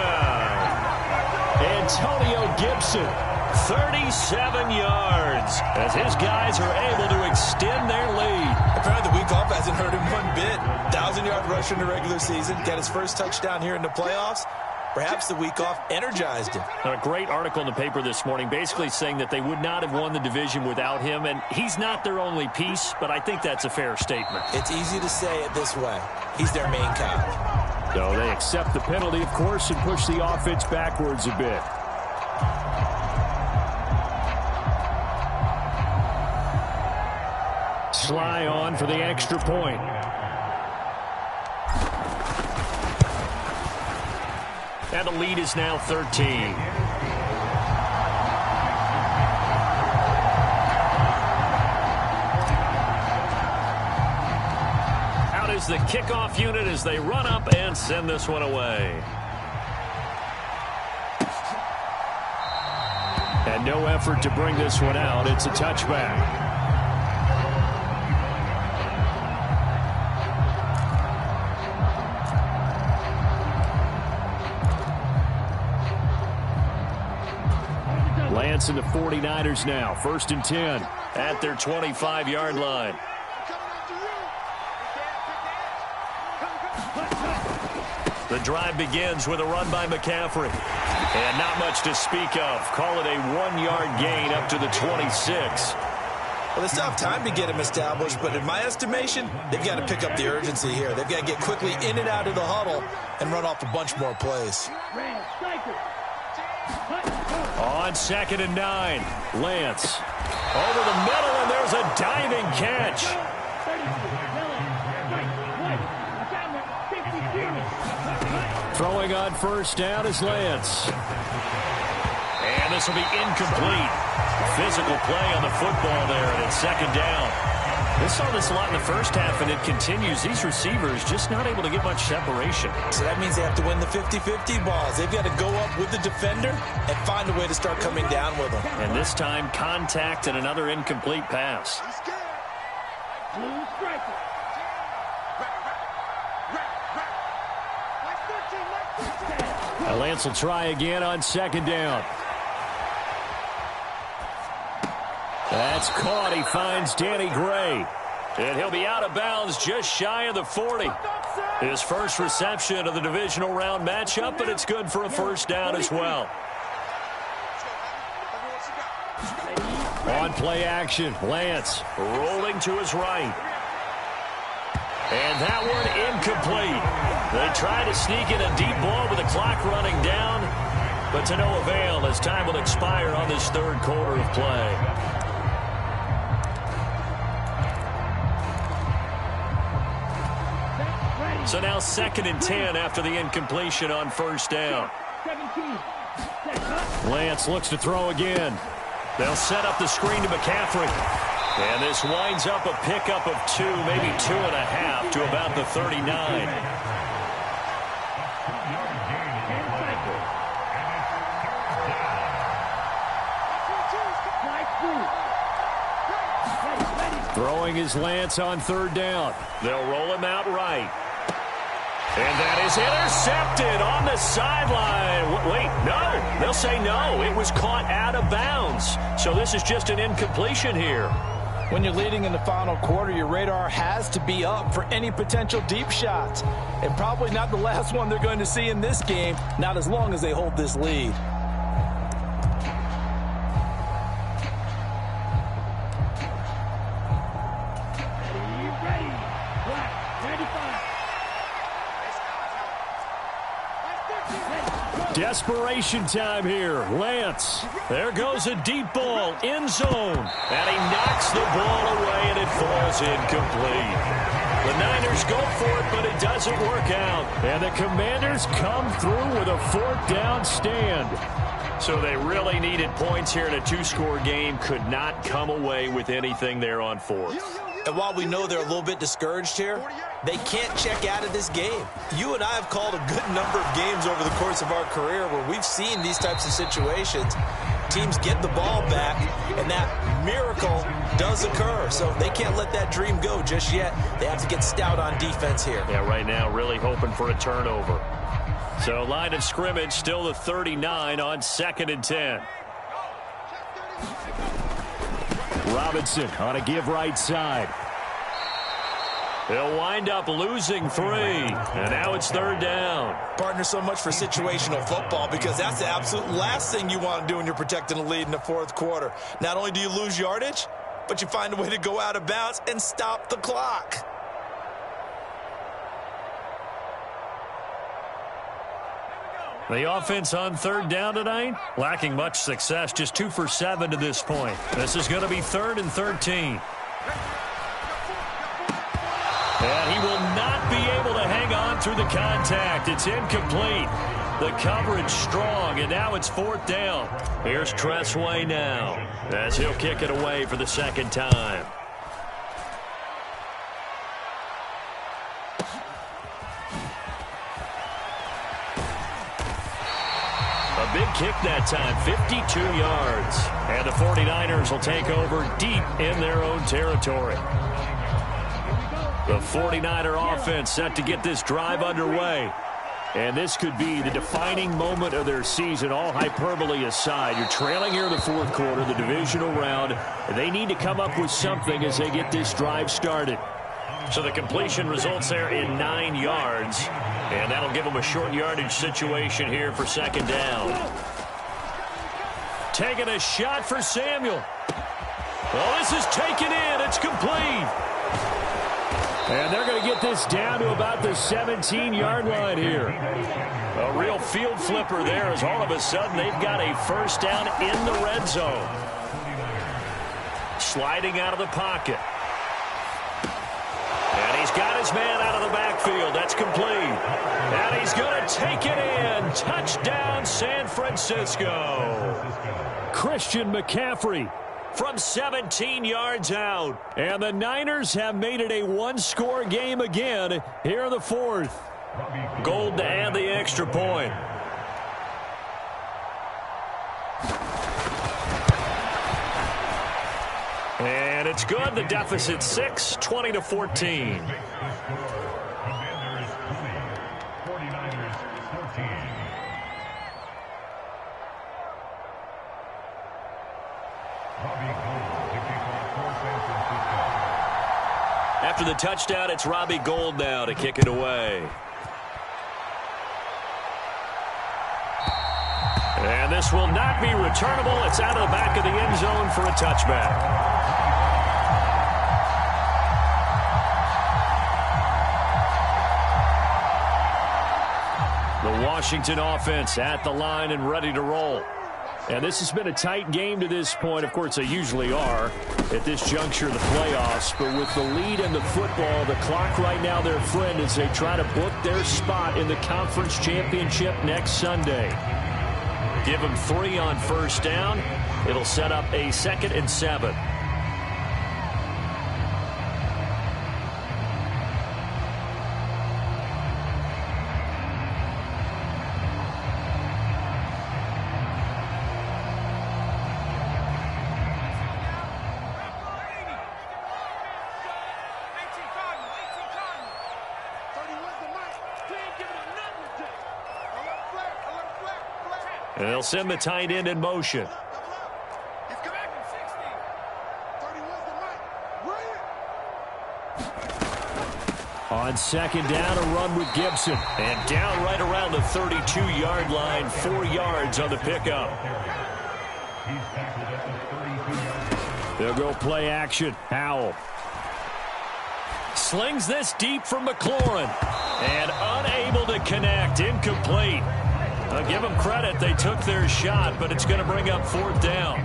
Antonio Gibson, 37 yards, as his guys are able to extend their lead. Apparently the week off hasn't hurt him one bit. 1,000-yard rusher in the regular season, got his first touchdown here in the playoffs. Perhaps the week off energized him. A great article in the paper this morning basically saying that they would not have won the division without him, and he's not their only piece, but I think that's a fair statement. It's easy to say it this way. He's their main guy. So they accept the penalty, of course, and push the offense backwards a bit. Sly on for the extra point. And the lead is now 13. Out is the kickoff unit as they run up and send this one away. And no effort to bring this one out. It's a touchback. Lance and the 49ers now. 1st and 10 at their 25-yard line. The drive begins with a run by McCaffrey. And not much to speak of. Call it a 1-yard gain up to the 26. Well, they still have time to get him established, but in my estimation, they've got to pick up the urgency here. They've got to get quickly in and out of the huddle and run off a bunch more plays. On 2nd and 9, Lance over the middle, and there's a diving catch. Throwing on first down is Lance. And this will be incomplete. Physical play on the football there, and it's 2nd down. We saw this a lot in the first half, and it continues. These receivers just not able to get much separation. So that means they have to win the 50-50 balls. They've got to go up with the defender and find a way to start coming down with them. And this time, contact and another incomplete pass. Lance will try again on 2nd down. That's caught. He finds Danny Gray. And he'll be out of bounds just shy of the 40. His first reception of the divisional round matchup, but it's good for a first down as well. On play action, Lance rolling to his right. And that one incomplete. They try to sneak in a deep ball with the clock running down, but to no avail as time will expire on this 3rd quarter of play. So now 2nd and 10 after the incompletion on first down. Lance looks to throw again. They'll set up the screen to McCaffrey. And this winds up a pickup of 2, maybe 2.5 to about the 39. Throwing is Lance on 3rd down. They'll roll him out right. And that is intercepted on the sideline. Wait, no. They'll say no. It was caught out of bounds. So this is just an incompletion here. When you're leading in the final quarter, your radar has to be up for any potential deep shots. And probably not the last one they're going to see in this game, not as long as they hold this lead. Desperation time here. Lance. There goes a deep ball. End zone. And he knocks the ball away, and it falls incomplete. The Niners go for it, but it doesn't work out. And the Commanders come through with a 4th down stand. So they really needed points here in a 2-score game. Could not come away with anything there on 4th. And while we know they're a little bit discouraged here, they can't check out of this game. You and I have called a good number of games over the course of our career where we've seen these types of situations. Teams get the ball back, and that miracle does occur. So they can't let that dream go just yet. They have to get stout on defense here. Yeah, right now really hoping for a turnover. So line of scrimmage still the 39 on 2nd and 10. Robinson on a give right side. He'll wind up losing 3. And now it's 3rd down. Partner, so much for situational football because that's the absolute last thing you want to do when you're protecting a lead in the 4th quarter. Not only do you lose yardage, but you find a way to go out of bounds and stop the clock. The offense on 3rd down tonight, lacking much success, just 2 for 7 to this point. This is going to be 3rd and 13. And he will not be able to hang on through the contact. It's incomplete. The coverage strong, and now it's 4th down. Here's Tressway now as he'll kick it away for the 2nd time. A big kick that time, 52 yards. And the 49ers will take over deep in their own territory. The 49er offense set to get this drive underway. And this could be the defining moment of their season, all hyperbole aside. You're trailing here in the 4th quarter, the divisional round. They need to come up with something as they get this drive started. So the completion results there in 9 yards. And that'll give them a short yardage situation here for 2nd down. Taking a shot for Samuel. Well, this is taken in. It's complete. And they're going to get this down to about the 17-yard line here. A real field flipper there as all of a sudden they've got a 1st down in the red zone. Sliding out of the pocket. And he's got his man out of the backfield. That's complete. And he's going to take it in. Touchdown, San Francisco. Christian McCaffrey from 17 yards out. And the Niners have made it a 1-score game again here in the 4th. Gold to add the extra point. And it's good. The deficit 6, 20-14. After the touchdown, it's Robbie Gould now to kick it away. And this will not be returnable. It's out of the back of the end zone for a touchback. The Washington offense at the line and ready to roll. And this has been a tight game to this point. Of course, they usually are at this juncture of the playoffs. But with the lead in the football, the clock right now their friend as they try to book their spot in the conference championship next Sunday. Give them 3 on 1st down. It'll set up a 2nd and 7. And they'll send the tight end in motion. On 2nd down, a run with Gibson. And down right around the 32-yard line, 4 yards on the pickup. They'll go play action. Howell slings this deep from McLaurin. And unable to connect. Incomplete. Give them credit. They took their shot, but it's going to bring up 4th down.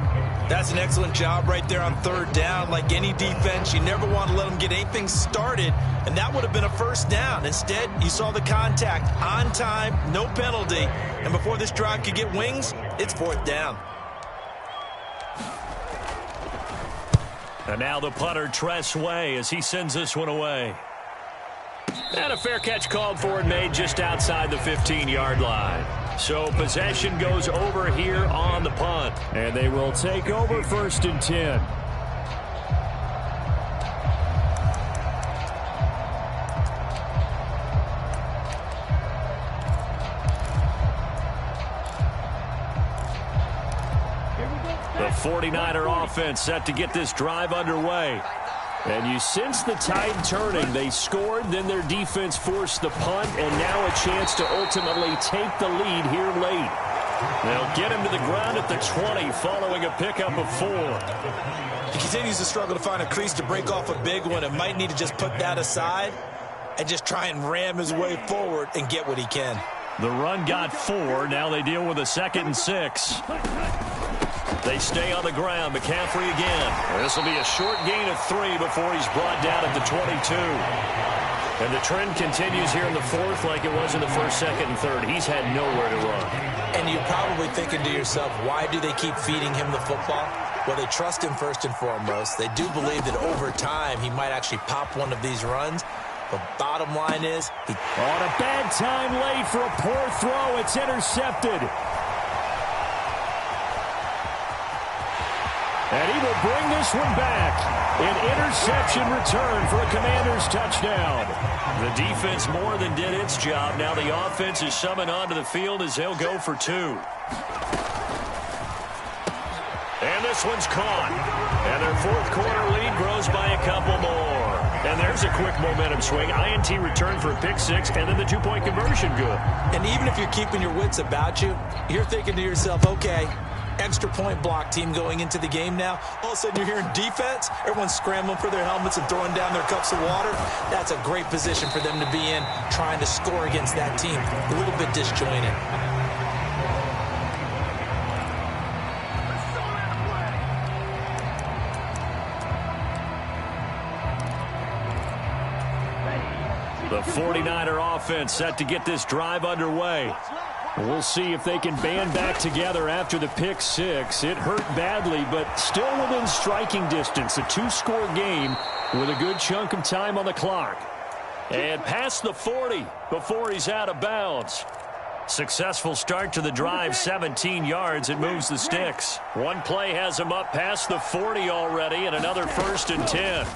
That's an excellent job right there on 3rd down. Like any defense, you never want to let them get anything started, and that would have been a 1st down. Instead, you saw the contact on time, no penalty, and before this drive could get wings, it's 4th down. And now the punter, Tress Way, as he sends this one away. And a fair catch called for and made just outside the 15-yard line. So possession goes over here on the punt. And they will take over 1st and 10. The 49er offense set to get this drive underway. And you sense the tide turning. They scored, then their defense forced the punt, and now a chance to ultimately take the lead here late. They'll get him to the ground at the 20 following a pickup of 4. He continues to struggle to find a crease to break off a big one and might need to just put that aside and just try and ram his way forward and get what he can. The run got 4. Now they deal with a 2nd and 6. They stay on the ground. McCaffrey again. This will be a short gain of 3 before he's brought down at the 22. And the trend continues here in the 4th like it was in the 1st, 2nd, and 3rd. He's had nowhere to run. And you're probably thinking to yourself, why do they keep feeding him the football? Well, they trust him first and foremost. They do believe that over time he might actually pop one of these runs. The bottom line is, on a bad time late for a poor throw. It's intercepted. And he will bring this one back. An interception return for a Commanders touchdown. The defense more than did its job. Now the offense is summoned onto the field as they'll go for 2. And this one's caught. And their 4th quarter lead grows by a couple more. And there's a quick momentum swing. INT return for a pick 6, and then the 2-point conversion good. And even if you're keeping your wits about you, you're thinking to yourself, okay, extra point block team going into the game now. All of a sudden you're hearing defense. Everyone's scrambling for their helmets and throwing down their cups of water. That's a great position for them to be in, trying to score against that team. A little bit disjointed. The 49er offense set to get this drive underway. We'll see if they can band back together after the pick 6. It hurt badly, but still within striking distance. A 2-score game with a good chunk of time on the clock. And past the 40 before he's out of bounds. Successful start to the drive, 17 yards. It moves the sticks. One play has him up past the 40 already, and another 1st and 10.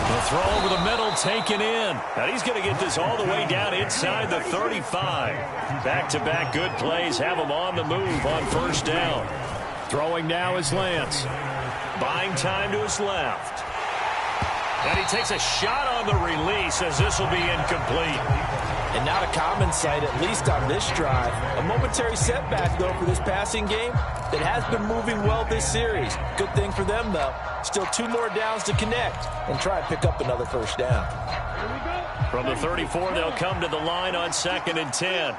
The throw over the middle taken in. And he's going to get this all the way down inside the 35. Back-to-back good plays have him on the move on 1st down. Throwing now is Lance. Buying time to his left. And he takes a shot on the release as this will be incomplete. And not a common sight, at least on this drive. A momentary setback, though, for this passing game that has been moving well this series. Good thing for them, though. Still 2 more downs to connect and try and pick up another 1st down. From the 34, they'll come to the line on 2nd and 10.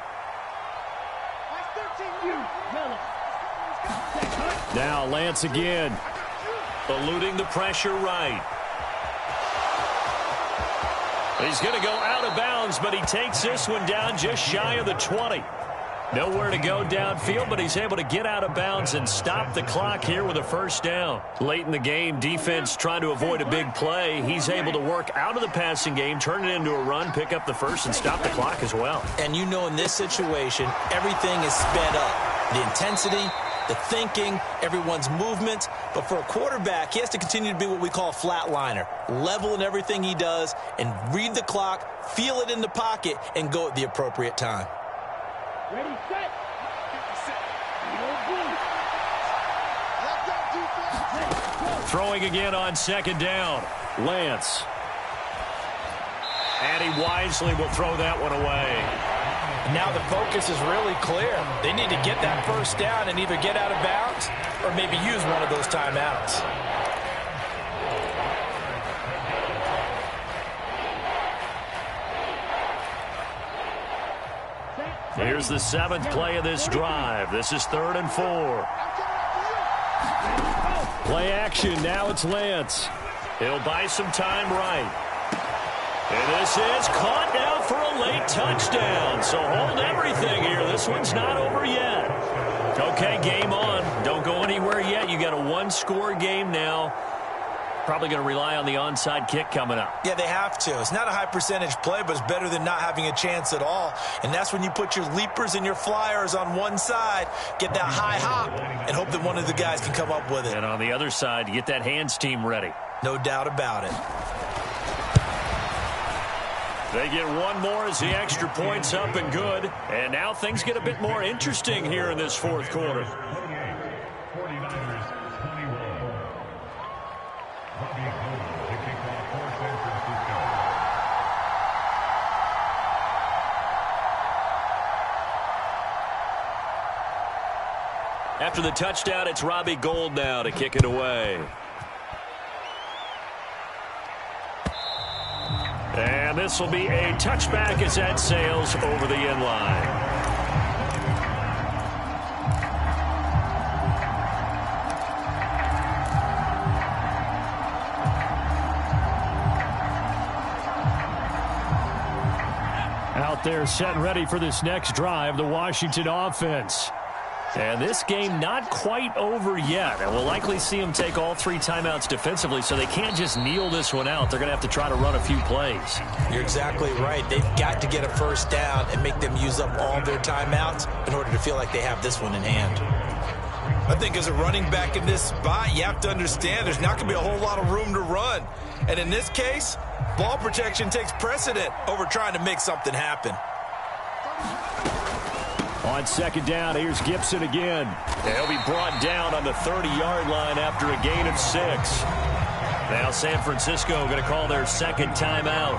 Now Lance again. Eluding the pressure right. He's going to go out of bounds, but he takes this one down just shy of the 20. Nowhere to go downfield, but he's able to get out of bounds and stop the clock here with a 1st down. Late in the game, defense trying to avoid a big play. He's able to work out of the passing game, turn it into a run, pick up the 1st, and stop the clock as well. And you know in this situation, everything is sped up. The intensity, the thinking, everyone's movement. But for a quarterback, he has to continue to be what we call a flatliner. Level in everything he does and read the clock, feel it in the pocket, and go at the appropriate time. Ready, set. Throwing again on 2nd down. Lance. And he wisely will throw that one away. Now the focus is really clear. They need to get that 1st down and either get out of bounds or maybe use one of those timeouts. Here's the 7th play of this drive. This is 3rd and 4. Play action. Now it's Lance. He'll buy some time right. And this is caught now for a late touchdown. So hold everything here. This one's not over yet. Okay, game on. Don't go anywhere yet. You got a 1-score game now. Probably going to rely on the onside kick coming up. Yeah, they have to. It's not a high percentage play, but it's better than not having a chance at all. And that's when you put your leapers and your flyers on one side, get that high hop, and hope that one of the guys can come up with it. And on the other side, you get that hands team ready. No doubt about it. They get one more as the extra point's up and good. And now things get a bit more interesting here in this 4th quarter. After the touchdown, it's Robbie Gould now to kick it away. And this will be a touchback as that sails over the end line. Out there set and ready for this next drive, the Washington offense. And this game not quite over yet. And we'll likely see them take all 3 timeouts defensively, so they can't just kneel this one out. They're going to have to try to run a few plays. You're exactly right. They've got to get a first down and make them use up all their timeouts in order to feel like they have this one in hand. I think as a running back in this spot, you have to understand there's not going to be a whole lot of room to run. And in this case, ball protection takes precedent over trying to make something happen. On 2nd down, here's Gibson again. He'll be brought down on the 30-yard line after a gain of 6. Now San Francisco going to call their 2nd timeout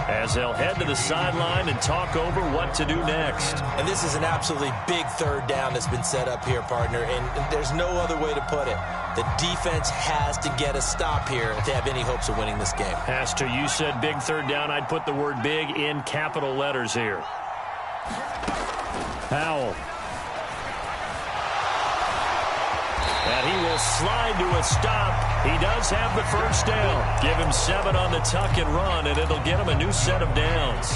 as they'll head to the sideline and talk over what to do next. And this is an absolutely big 3rd down that's been set up here, partner, and there's no other way to put it. The defense has to get a stop here if they have any hopes of winning this game. As to you said big 3rd down, I'd put the word big in capital letters here. Howell. And he will slide to a stop. He does have the first down. Give him 7 on the tuck and run, and it'll get him a new set of downs.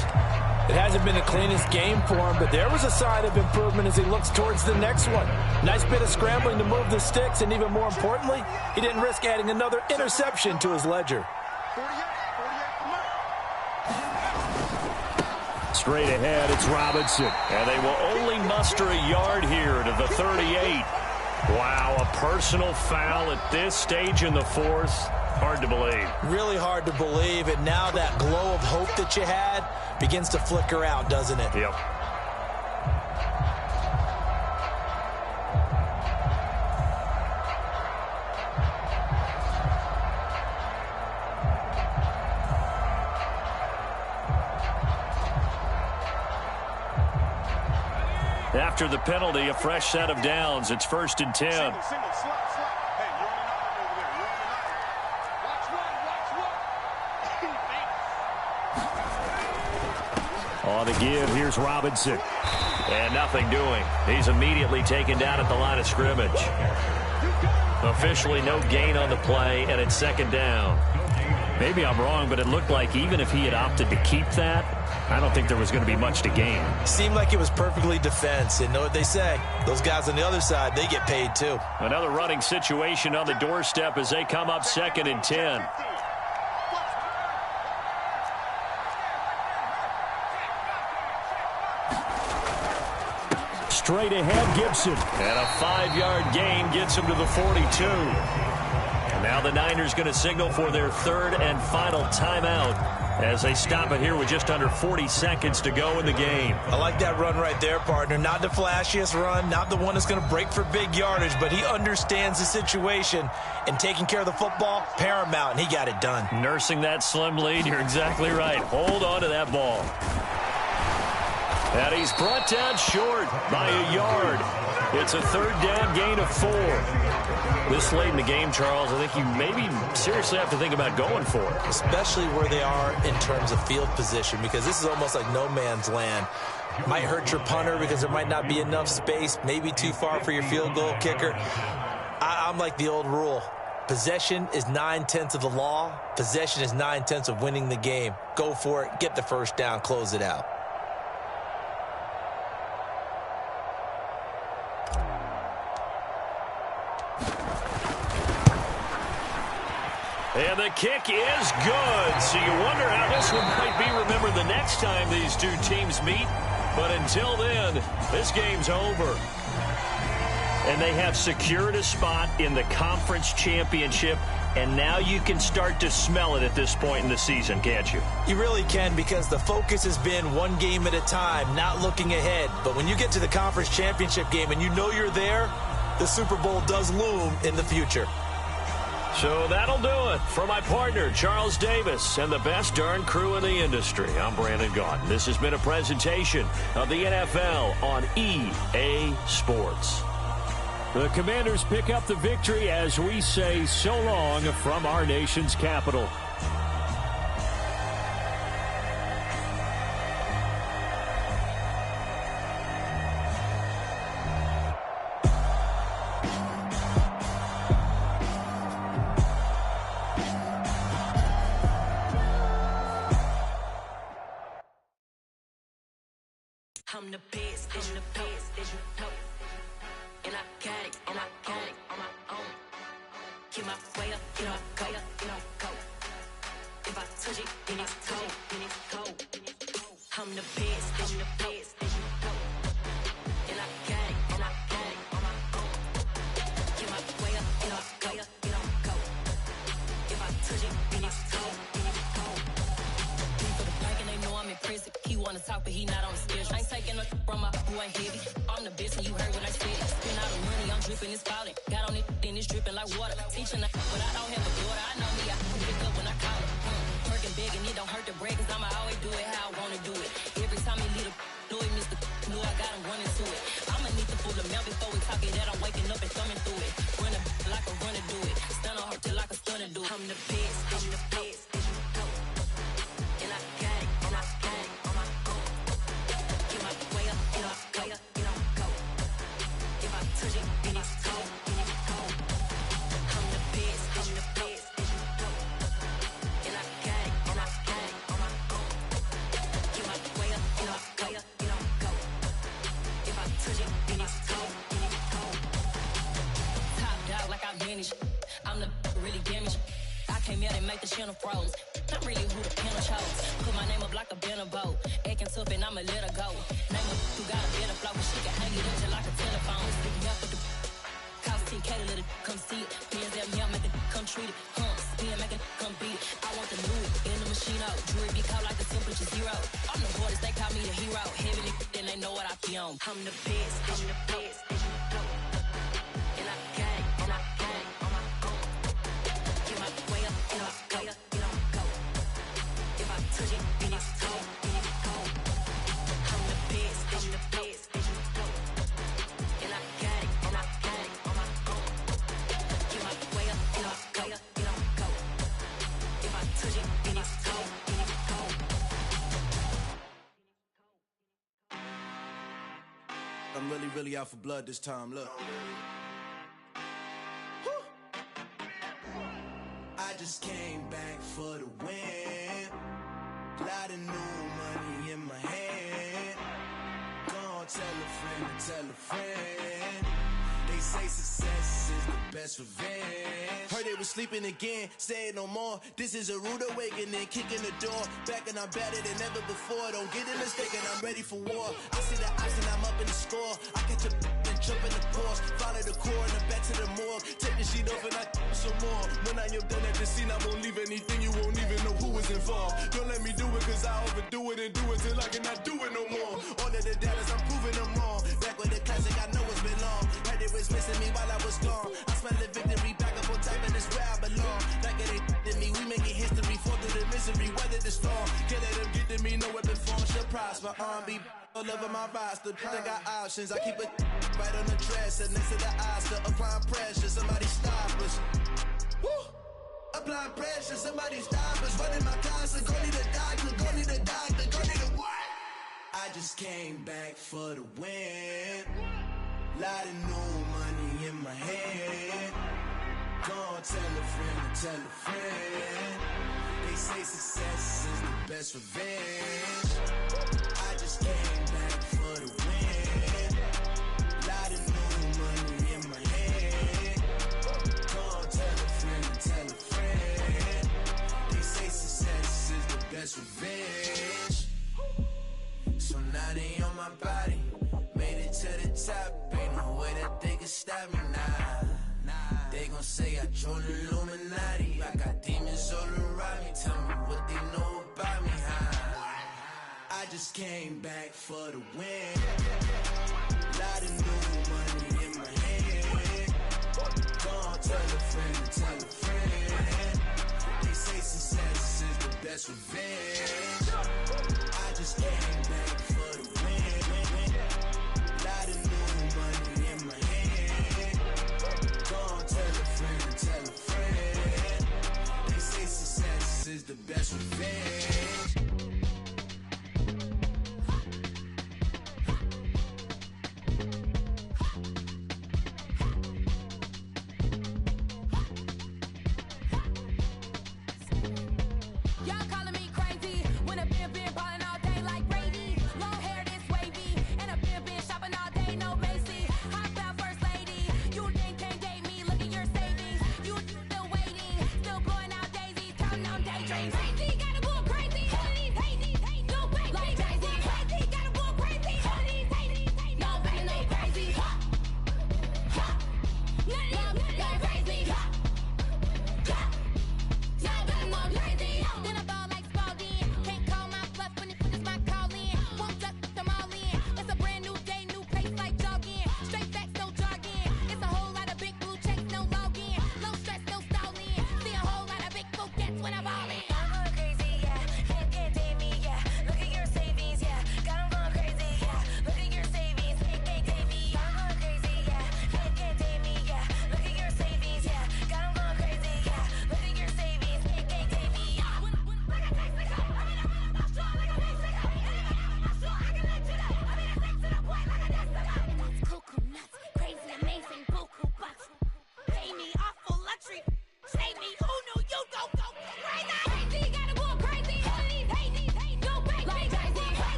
It hasn't been the cleanest game for him, but there was a sign of improvement as he looks towards the next one. Nice bit of scrambling to move the sticks, and even more importantly, he didn't risk adding another interception to his ledger. Straight ahead, it's Robinson. And they will only muster a yard here to the 38. Wow, a personal foul at this stage in the 4th. Hard to believe. Really hard to believe, and now that glow of hope that you had begins to flicker out, doesn't it? Yep. After the penalty, a fresh set of downs. It's 1st and 10. On the give, here's Robinson. And nothing doing. He's immediately taken down at the line of scrimmage. Officially no gain on the play, and it's 2nd down. Maybe I'm wrong, but it looked like even if he had opted to keep that, I don't think there was going to be much to gain. Seemed like it was perfectly defense, and know what they say. Those guys on the other side, they get paid too. Another running situation on the doorstep as they come up 2nd and 10. Straight ahead, Gibson. And a 5-yard gain gets him to the 42. And now the Niners going to signal for their 3rd and final timeout as they stop it here with just under 40 seconds to go in the game. I like that run right there, partner. Not the flashiest run, not the one that's going to break for big yardage, but he understands the situation, and taking care of the football, paramount, and he got it done. Nursing that slim lead, you're exactly right. Hold on to that ball. And he's brought down short by a yard. It's a 3rd down gain of 4. This late in the game, Charles, I think you maybe seriously have to think about going for it. Especially where they are in terms of field position, because this is almost like no man's land. Might hurt your punter because there might not be enough space, maybe too far for your field goal kicker. I'm like the old rule. Possession is 9/10 of the law. Possession is 9/10 of winning the game. Go for it. Get the first down. Close it out. And the kick is good. So you wonder how this one might be remembered the next time these two teams meet. But until then, this game's over. And they have secured a spot in the conference championship. And now you can start to smell it at this point in the season, can't you? You really can, because the focus has been one game at a time, not looking ahead. But when you get to the conference championship game and you know you're there, the Super Bowl does loom in the future. So that'll do it. For my partner, Charles Davis, and the best darn crew in the industry, I'm Brandon Gaudin. This has been a presentation of the NFL on EA Sports. The Commanders pick up the victory as we say so long from our nation's capital. I'm the best, I'm the best, as you know. And I got it, on my own. Get my way up, get my go, go. If I touch it, then it's cold, I'm the best, as you know. And I got it, on my own. Get my way up, get my go. If I touch it, then it's cold, For the bank and they know I'm in prison. He wanna talk, but he not on the schedule. I ain't taking no from my boy heavy. I'm the best and you heard what I said. Spend all the money, I'm dripping, it's falling. Got on it, then it's dripping like water. Teaching her, but I don't have a daughter. I know me, I can pick up when I call her. Working big and it don't hurt the break, cause I'ma always do it how I wanna do it. Every time he leave the know it, Mr. Know I got him running to it. I'ma need to pull the mail before we talk it that I'm waking up and thumbing through it. Running like a runner do it. Stun on her till like a stunner do it. I'm the best, And I got it, on my own. Get my way up, get my go. If I touch it, then it's cold, I'm the best, And I got it, on my own. Get my way up, get my go. If I touch it, then it's cold, Top dog like I vanished. I'm the really damaged. I came here to make the channel froze. I'm really who the panel chose. Put my name up like a banner boat. Acting tough and I'ma let her go. Name her who got a better flow. She can hang it up just like a telephone. Sticking up with the cost 10K to let it come see it. Bands at me, I make it come treat it. Spin, make it come beat it. I want the new in the machine out. Jewelry be cold like the temperature 0. I'm the boys, they call me the hero. Heavy then they know what I be on. I'm the best, And I got it, on my own. Get my way up, get my go. If I touch it, then it's cold, I'm the best, And I got it, on my own. Get my way up, get my go. If I touch it, then it's cold, I'm really out for blood this time, look. I just came back for the win. Lot of new money in my hand. Gonna tell a friend. They say success is the best revenge. Heard they was sleeping again, say it no more. This is a rude awakening, kicking the door. Back and I'm better than ever before. Don't get it mistaken, I'm ready for war. I see the option, I'm up in the score. I catch a and jump in the course. Follow the core and the back to the morgue. Take the sheet off and I some more. When I am done at the scene, I won't leave anything. You won't even know who was involved. Don't let me do it, cause I overdo it and do it till I cannot do it no more. All of the doubters, I'm proving them wrong. Back with the classic, I know it's been long. Heard it was missing me while I was gone. I smell the victory back up on top, and it's where I belong. Like it ain't to me, we making history. Fall through the misery, weather the storm. Can't let them get to me, no weapon form shall prosper. R&B all over my roster. I got options. I keep it right on the dresser next to the Oscar. Applying pressure, somebody stop us. Woo! Applying pressure, somebody stop us. Running my closet, go need a doctor, go need a doctor, go need a what? I just came back for the win. Lot of new money in my head. Gonna tell a friend to tell a friend. They say success is the best revenge. I just came back for the win. Lot of new money in my head. Gonna tell a friend to tell a friend. They say success is the best revenge. So now they on my body. Made it to the top. Ain't no way that they can stop me now. They gon' say I joined the Illuminati. I got demons all around me. Tell me what they know about me, huh? I just came back for the win. Lot of new money in my head. Gonna tell a friend to tell a friend. They say success is the best revenge. I just came back for the win. Lot of new money in my head. Gonna tell a friend to tell a friend. They say success is the best revenge.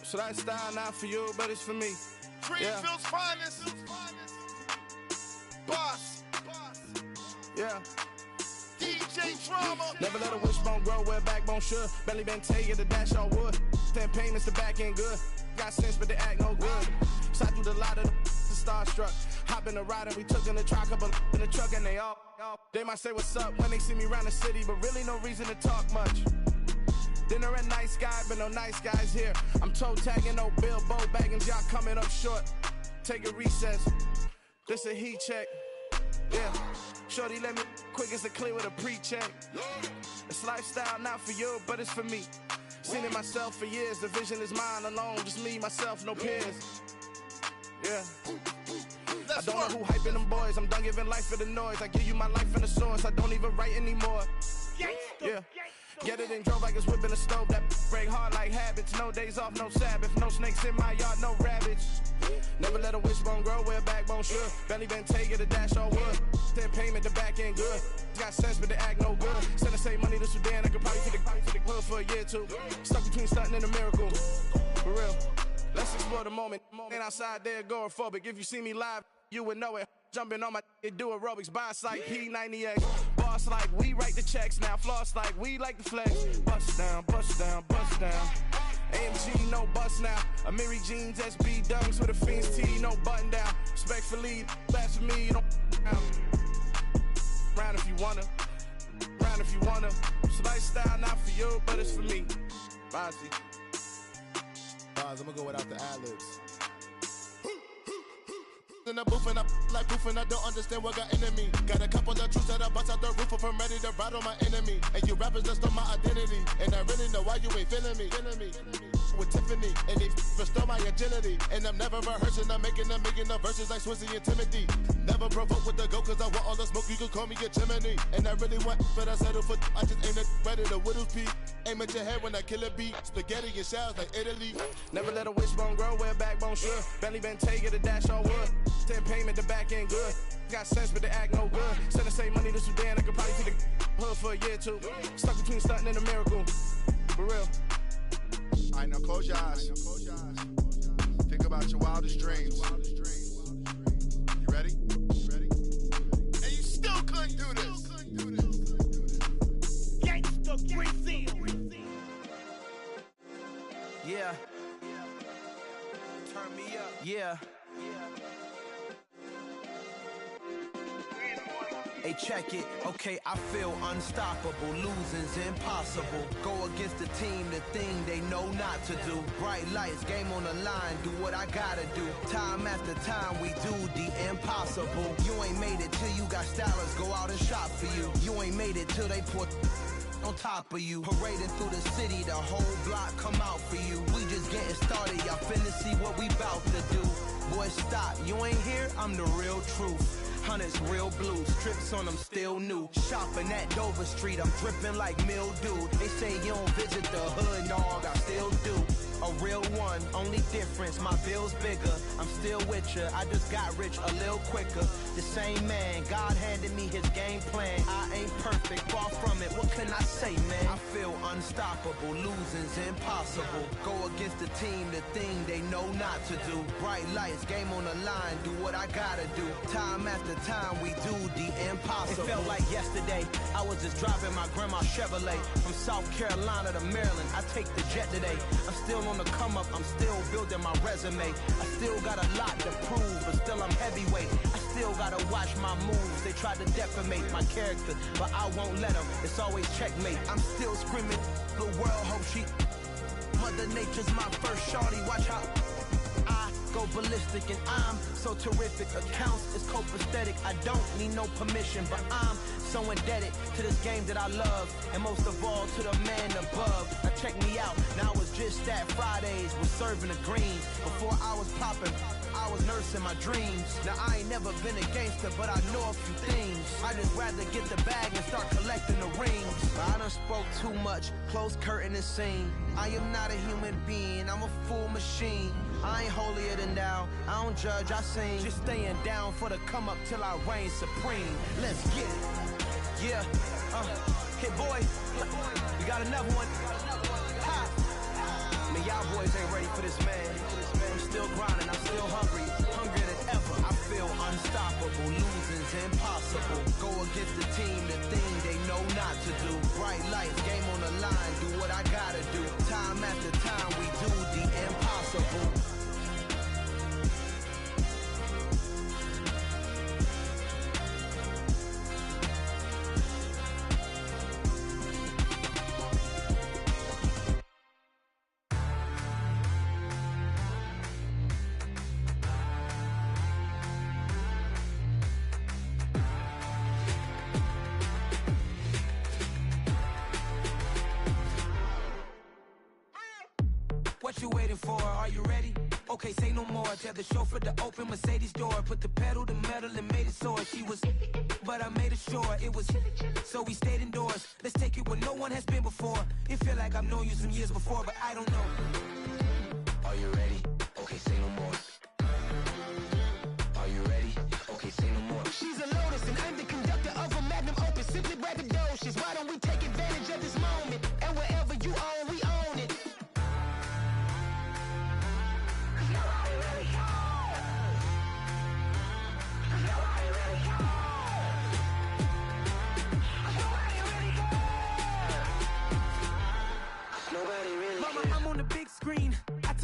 So that style not for you, but it's for me. Greenfield's finest. Boss. Yeah. DJ Drama. Never let a wishbone grow where backbone should. Belly been taking the dash on wood. 10 payments, the back end good. Got sense, but they act no good. Side through the lot of the starstruck. Hop in the ride and we took in the truck, couple in the truck and they all. They might say what's up when they see me around the city, but really no reason to talk much. Dinner at Nice Guy, but no nice guys here. I'm toe tagging, no Bilbo baggins, y'all coming up short. Take a recess. This a heat check. Yeah. Shorty let me quick as a clear with a pre-check. It's lifestyle not for you, but it's for me. Seen it myself for years. The vision is mine alone, just me, myself, no peers. Yeah. I don't know who hyping them boys. I'm done giving life for the noise. I give you my life in the source. I don't even write anymore. Yeah. Get it and drove like it's whipping a stove. That break hard like habits. No days off, no Sabbath. No snakes in my yard, no rabbits. Never let a wishbone grow where backbone should. Belly been taking the dash on wood. 10 payment, the back end good. Got sense, but they act no good. Send the same money to Sudan. I could probably take the hood for a year or two. Stuck between stunting and a miracle. For real. Let's explore the moment. Ain't outside there agoraphobic. If you see me live, you would know it. Jumping on my do aerobics, boss like P90X. Boss like we write the checks now. Floss like we like the flex. Bust down, bust down, bust down. AMG, no bust now. Amiri jeans, SB dunks with a Fiends T, no button down. Respectfully, that's for me, don't down. Round if you wanna, round if you wanna. It's a lifestyle, not for you, but it's for me. Bossy. I'm gonna go without the ad-libs. In the booth and I like proof and I don't understand what got into me. Got a couple of truths that I bust out the roof if I'm ready to ride on my enemy. And you rappers just stole my identity, and I really know why you ain't feeling me. With Tiffany, and they restore my agility. And I'm never rehearsing, I'm making a million of verses like Swizzy and Timothy. Never provoke with the go, cause I want all the smoke, you can call me a Gemini. And I really want, but I settle for, I just aim it ready to Whittles Peak. Aim at your head when I kill a beat. Spaghetti and shells like Italy. Never let a wishbone grow where a backbone should. Belly been take it, a dash all wood. 10 payment, the back end good. Got sense, but the act no good. Send the same money to Sudan, I could probably see the hood for a year or two. Stuck between stunting and a miracle. For real. Alright, now close your eyes. Think about your wildest dreams. You ready? And you still couldn't do this. Gangsta Brazil. Yeah. Turn me up. Yeah. Hey, check it. Okay, I feel unstoppable. Losing's impossible. Go against the team, the thing they know not to do. Bright lights, game on the line. Do what I gotta do. Time after time, we do the impossible. You ain't made it till you got stylists go out and shop for you. You ain't made it till they put on top of you. Parading through the city, the whole block come out for you. We just getting started, y'all finna see what we bout to do. Boy, stop, you ain't here, I'm the real truth. Hunters, real blue, strips on them still new. Shopping at Dover Street, I'm dripping like mildew. They say you don't visit the hood, dog, I still do. A real one, only difference, my bill's bigger. I'm still with ya, I just got rich a little quicker. The same man, God handed me his game plan. I ain't perfect, far from it, what can I say, man? I feel unstoppable, losing's impossible. Go against the team, the thing they know not to do. Bright lights, game on the line, do what I gotta do. Time after time, we do the impossible. It felt like yesterday, I was just driving my grandma's Chevrolet. From South Carolina to Maryland, I take the jet today. I'm still on the come up, I'm still building my resume. I still got a lot to prove, but still I'm heavyweight. I still gotta watch my moves. They try to defamate my character, but I won't let them. It's always checkmate. I'm still screaming, the world hope she. Mother Nature's my first shorty, watch how I go ballistic and I'm so terrific. Accounts is copacetic, I don't need no permission, but I'm so indebted to this game that I love, and most of all to the man above. Now check me out, now it's just that Fridays was serving the greens. Before I was popping, I was nursing my dreams. Now I ain't never been a gangster, but I know a few things. I just rather get the bag and start collecting the rings. I done spoke too much, close curtain and scene. I am not a human being, I'm a full machine. I ain't holier than thou, I don't judge, I sing. Just staying down for the come up till I reign supreme. Let's get it. Yeah, hit boy, we got another one. Ha! Man, y'all boys ain't ready for this, man. I'm still grinding, I'm still hungry, hungrier than ever. I feel unstoppable, losing's impossible. Go against the team, the thing they know not to do. Bright lights, game on the line, do what I gotta do. Time after time, we do the impossible. What you waiting for? Are you ready? Okay, say no more. Tell the chauffeur to open Mercedes door. Put the pedal to metal and made it soar. She was, but I made it sure it was. So we stayed indoors. Let's take it where no one has been before. It feel like I've known you some years before, but I don't know. Are you ready? Okay, say no more. Are you ready? Okay, say no more. She's a Lotus and I'm the conductor of a Magnum Opus. Simply braggadocious. Why don't we take advantage of this moment? And wherever you own, we own it.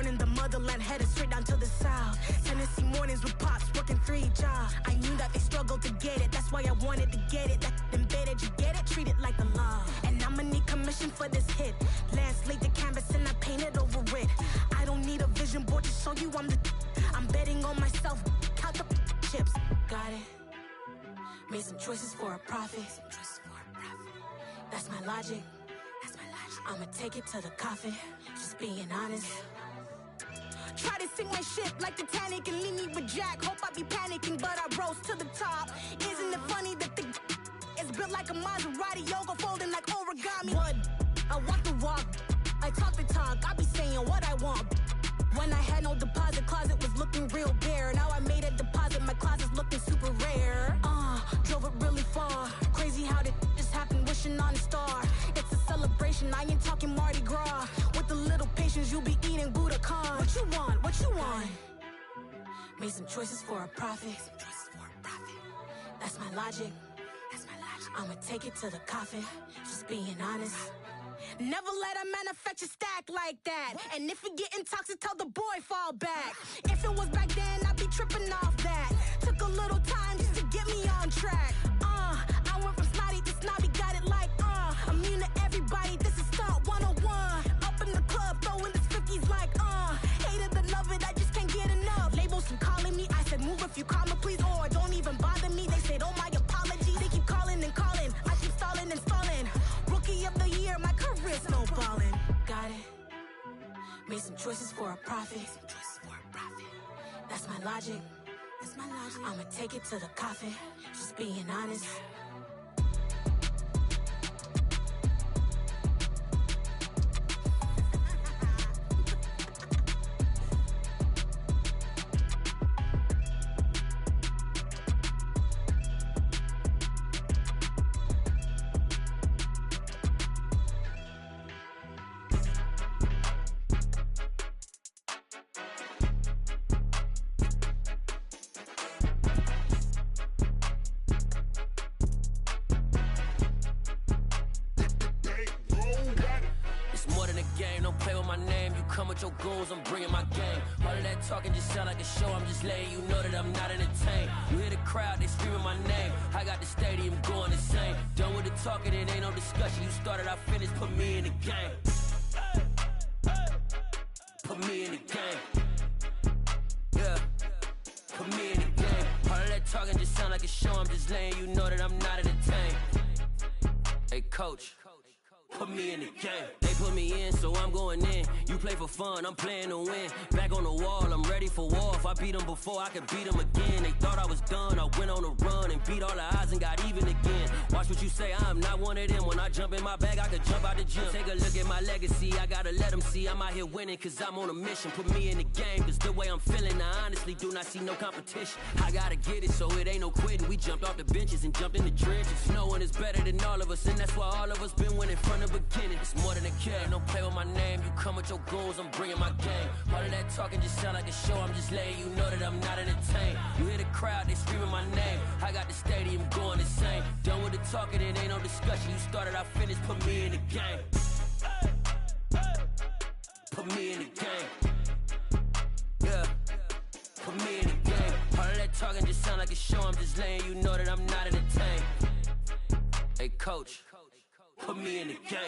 born in the motherland, headed straight down to the south. Tennessee mornings with pops, working 3 jobs. I knew that they struggled to get it, that's why I wanted to get it. That embedded, you get it, treat it like a law. And I'ma need commission for this hit. Lance laid the canvas and I painted over it. I don't need a vision board to show you I'm betting on myself, count the chips. Got it. Made some choices for a profit. That's my logic. I'ma take it to the coffin, just being honest. Try to sink my ship like Titanic and leave me with Jack. Hope I be panicking, but I rose to the top. Isn't it funny that the is built like a Maserati, yoga folding like origami? What? I walk the walk, I talk the talk, I be saying what I want. When I had no deposit, closet was looking real bare. Now I made a deposit, my closet's looking super rare. Drove it really far. Crazy how did just happen, wishing on a star. It's a celebration, I ain't talking Mardi Gras. With a little patience, you'll be eating Budokan. What you want? What you want? Made some choices for a profit. That's my logic. I'ma take it to the coffin, just being honest. Never let a manufacture stack like that. And if it getting toxic, tell the boy fall back. If it was back then, I'd be tripping off that. Took a little time just to get me on track. I went from snotty to snobby, got it like, immune to everybody, this is stunt 101. Up in the club, throwing this 50s like, hate it or love it, I just can't get enough. Labels keep calling me, I said move if you call me please, or don't even bother me. They said, oh my apology, they keep calling and calling. I keep stalling and stalling. Rookie of the year, my career snowballing. Got it. Made some choices for a profit. That's my logic. I'ma take it to the coffin, just being honest. Your goons, I'm bringing my game. All of that talking just sound like a show. I'm just letting you know that I'm not entertained. You hear the crowd, they screaming my name. I got the stadium going insane. Done with the talking, it ain't no discussion. You started, I finished, put me in the game. Put me in the game. Yeah, put me in the game. All of that talking just sound like a show. I'm just letting you know that I'm not entertained. Hey, coach, put me in the game. They put me in, so I'm going in. You play for fun, I'm playing to win. Back on the wall, I'm ready for war. If I beat them before, I could beat them again. They thought I was done, I went on a run and beat all the odds and got even again. Watch what you say, I'm not one of them. When I jump in my bag, I could jump out the gym. Take a look at my legacy, I gotta let them see I'm out here winning, cause I'm on a mission. Put me in the game, cause the way I'm feeling, I honestly do not see no competition. I gotta get it, so it ain't no quitting. We jumped off the benches and jumped in the trenches. No one is better than all of us, and that's why all of us been winning from the beginning. It's more than a kid, don't play with my name. You come with your goons, I'm bringing my game. All of that talking just sound like a show. I'm just letting you know that I'm not entertained. You hear the crowd, they screaming my name. I got the stadium going insane. Done with the talking, it ain't no discussion. You started, I finished, put me in the game. Put me in the game. Yeah, put me in the game. All of that talking just sound like a show. I'm just letting you know that I'm not entertained. Hey, coach, put me in the game.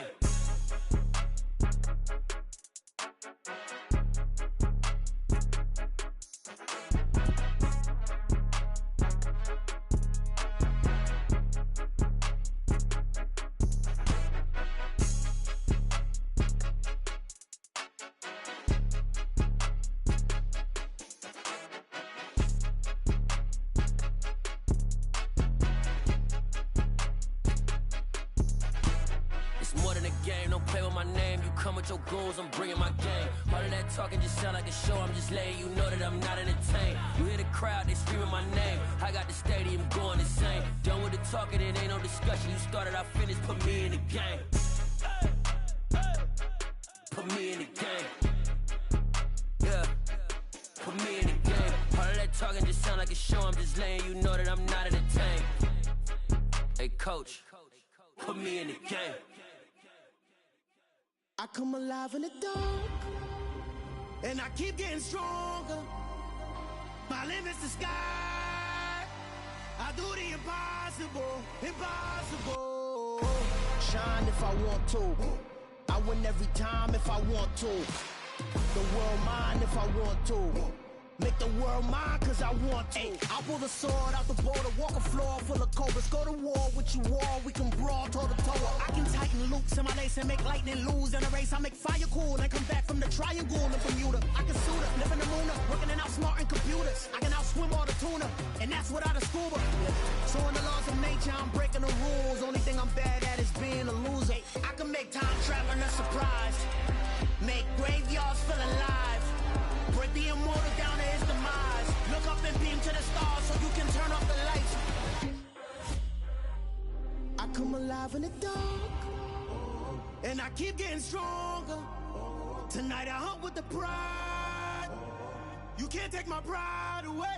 Your goals, I'm bringing my game. All of that talking just sound like a show. I'm just letting you know that I'm not entertained. You hear the crowd, they screaming my name. I got the stadium going insane. Done with the talking, it ain't no discussion. You started, I finished, put me in the game. Put me in the game. Yeah, put me in the game. All of that talking just sound like a show. I'm just letting you know that I'm not entertained. Hey, coach, put me in the game. I come alive in the dark. and I keep getting stronger. My limit's the sky. I do the impossible, impossible. Shine if I want to. I win every time if I want to. The world mine if I want to. Make the world mine cause I want to. Ay, I'll pull the sword out the border, walk a floor full of cobras. Go to war with you all, we can brawl toe to toe. I can tighten loops in my lace and make lightning lose in a race. I make fire cool and come back from the triangle in Bermuda. I can suit up, live in the moon up, working and outsmarting computers. I can outswim all the tuna, and that's without a scuba. So in the laws of nature, I'm breaking the rules. Only thing I'm bad at is being a loser. Ay, I can make time traveling a surprise. Make graveyards feel alive. Break the immortal down to his demise. Look up and beam to the stars so you can turn off the lights. I come alive in the dark, and I keep getting stronger. Tonight I hunt with the pride. You can't take my pride away.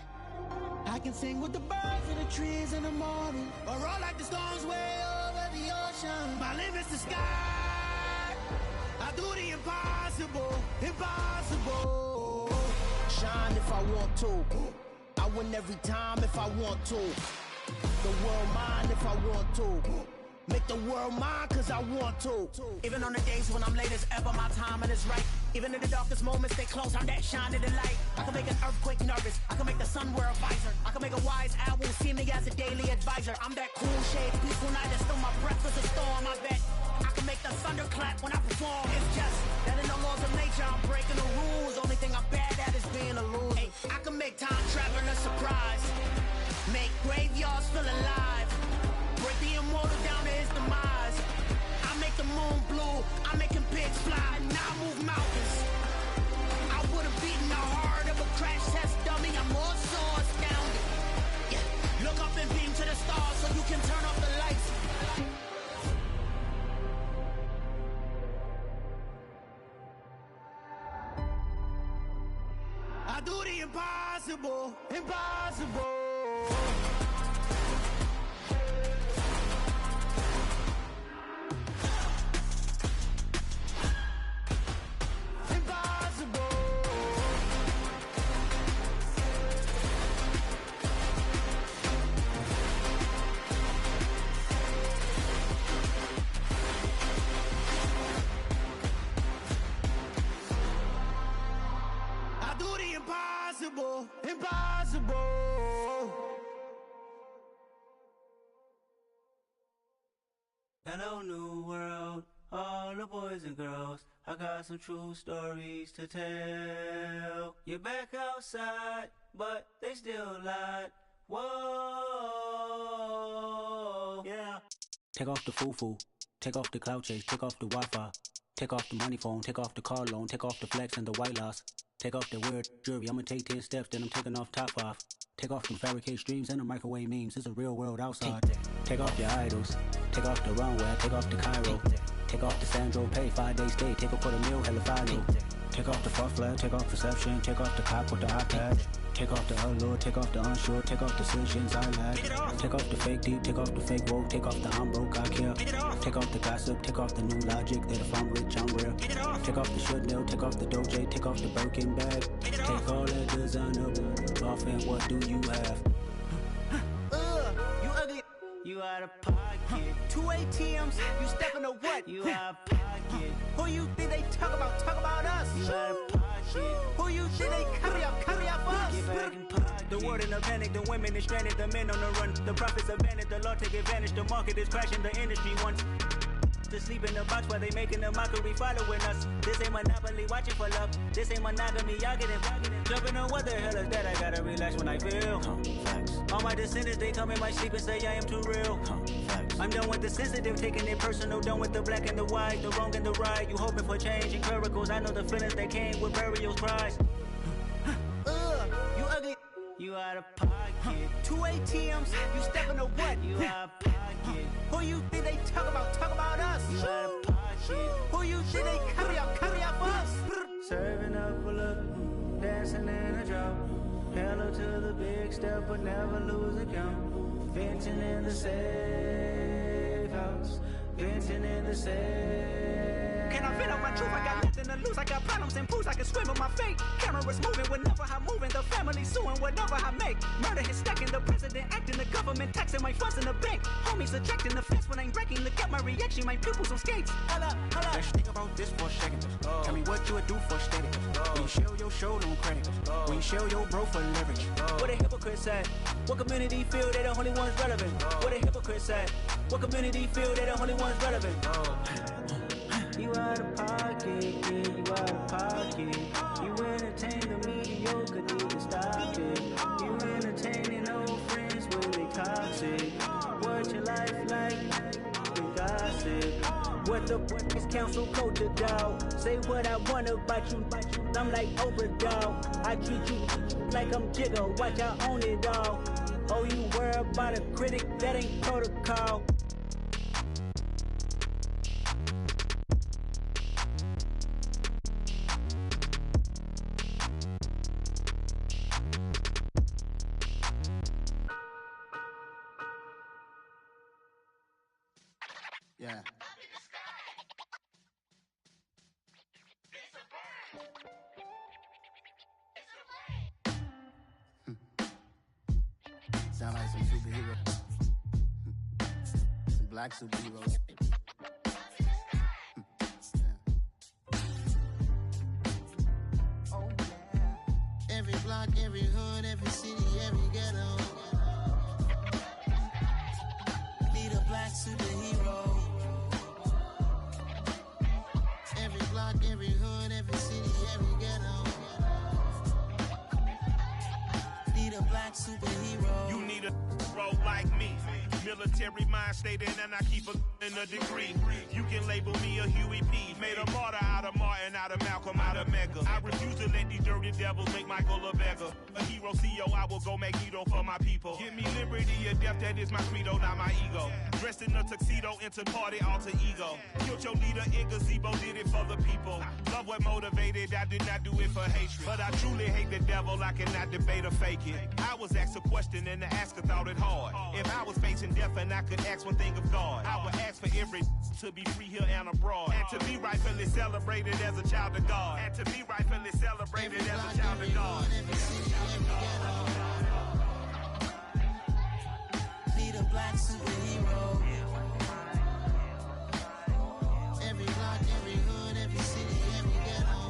I can sing with the birds and the trees in the morning, or roll like the storms way over the ocean. My limit's the sky. I do the impossible, impossible. Shine if I want to. I win every time if I want to. The world mine if I want to. Make the world mine cause I want to. Even on the days when I'm late as ever, my timing is right. Even in the darkest moments, stay close, I'm that shine of the light. I can make an earthquake nervous, I can make the sun wear a visor. I can make a wise owl see me as a daily advisor. I'm that cool shade, peaceful night that still my breath is a storm, I bet. I can make the thunder clap when I perform. It's just that in the laws of nature, I'm breaking the rules. Only thing I'm bad at is being a loser. Ay, I can make time traveling a surprise. Make graveyards feel alive. Break the immortal down to his demise. I make the moon blue. I'm making pigs fly. Now I move mountains. I would have beaten the heart of a crash test dummy. I'm more so astounded. Yeah. Look up and beam to the stars so you can turn off the lights. I do the impossible, impossible. Impossible, impossible. Hello, new world, all the boys and girls. I got some true stories to tell. You're back outside, but they still lied. Whoa, yeah. Take off the foo-foo, take off the cloud chase, take off the Wi-Fi, take off the money phone, take off the car loan, take off the flex and the white loss. Take off the weird jewelry, I'ma take 10 steps, then I'm taking off top 5. Take off them fabricate streams and the microwave memes, it's a real world outside. Take off your idols, take off the runway, take off the Cairo. Take off the Sandro pay, 5-day stay, take a quarter meal, hella final. Take off the fuck flag, take off perception, take off the cop with the iPad. Take off the allure, take off the unsure, take off decisions I lack. Take off the fake deep, take off the fake woke, take off the I'm broke, I care. Take off the gossip, take off the new logic, that if I'm rich, I'm real. Take off the Chanel, take off the Doja, take off the Birkin bag. Take all that designer off and what do you have? You ugly. You out of pocket. 2 ATMs, you stepping to what? You out of pocket. Who you think they talk about? Talk about us. You out of pocket. Who you think they carry up us? Get back in pocket. The world in a panic, the women is stranded, the men on the run. The profits abandoned, the law take advantage. The market is crashing, the industry wants to sleep in the box while they making a mockery following us. This ain't monopoly, watching for love. This ain't monogamy, y'all getting jumping on what the hell is that? I gotta relax when I feel. All my descendants, they come in my sleep and say I am too real. I'm done with the sensitive, taking it personal. Done with the black and the white, the wrong and the right. You hoping for change and miracles. I know the feelings that came with burial cries. You ugly. You out of pocket. 2 ATMs, you stepping to what? You out of pocket. Who you think they talk about? Talk about us. You out of pocket. Who you think they carry up us? Serving up a look, dancing in a drop. Hello to the big step, but never lose a count. Venting in the safe house. Venting in the safe. Can I feel up my truth? I got nothing to lose. I got problems and pools, I can swim with my fate. Cameras moving whenever I'm moving. The family suing whatever I make. Murder is stacking, the president acting, the government taxing my funds in the bank. Homies subtracting the fence when I'm breaking. Look at my reaction, my pupils on skates. Holla, holla. Let's think about this for a second. Tell me what you would do for status. When you show your show on credit. When you show your bro for leverage. What a hypocrite said. What community feel they the only ones relevant? What a hypocrite said. What community feel they the only ones relevant? You out of pocket, yeah, you out of pocket. You entertain the mediocre, need to stop it. You entertaining old friends when they toxic. What your life like? You gossip. What the fuck is council culture, dog? Say what I want about you. I'm like Oprah, dog. I treat you like I'm Jigga. Watch I own it all. Oh, you worry about a critic? That ain't protocol. Yeah. Sound like some superheroes. Some black superheroes. Oh yeah. Every block, every hood, every city, every ghetto. Need a black superhero. Every block, every hood, every city, every ghetto. Need a black superhero. You need a role like me. Military mind stated, and I keep a degree. You can label me a Huey P. Made a martyr out of Martin, out of Malcolm, out of Mega. I refuse to let these dirty devils make Michael a beggar. A hero CEO, I will go Magneto for my people. Give me liberty or death, that is my credo, not my ego. Dressed in a tuxedo, into party alter ego. Killed your leader in gazebo, did it for the people. Love what motivated, I did not do it for hatred. But I truly hate the devil, I cannot debate or fake it. I was asked a question and the asker thought it hard. If I was facing death and I could ask one thing of God, I would ask for every to be free here and abroad. And to be rightfully celebrated as a child of God. And to be rightfully celebrated as a child of God. Need a black superhero. Every block, every hood, every city, every ghetto.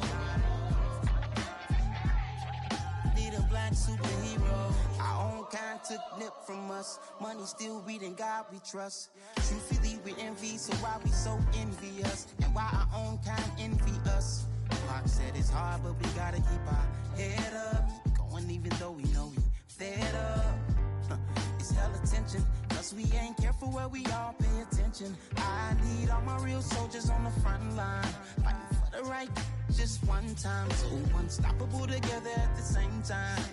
Need a black superhero. Our own kind took nip from us. Money still reading God we trust. Truthfully we envy, so why we so envious? And why our own kind envy us? Pac said it's hard, but we gotta keep our head up. Going even though we know we fed up. It's hella tension, cause we ain't careful where we all pay attention. I need all my real soldiers on the front line, fighting for the right just one time. So unstoppable together at the same time,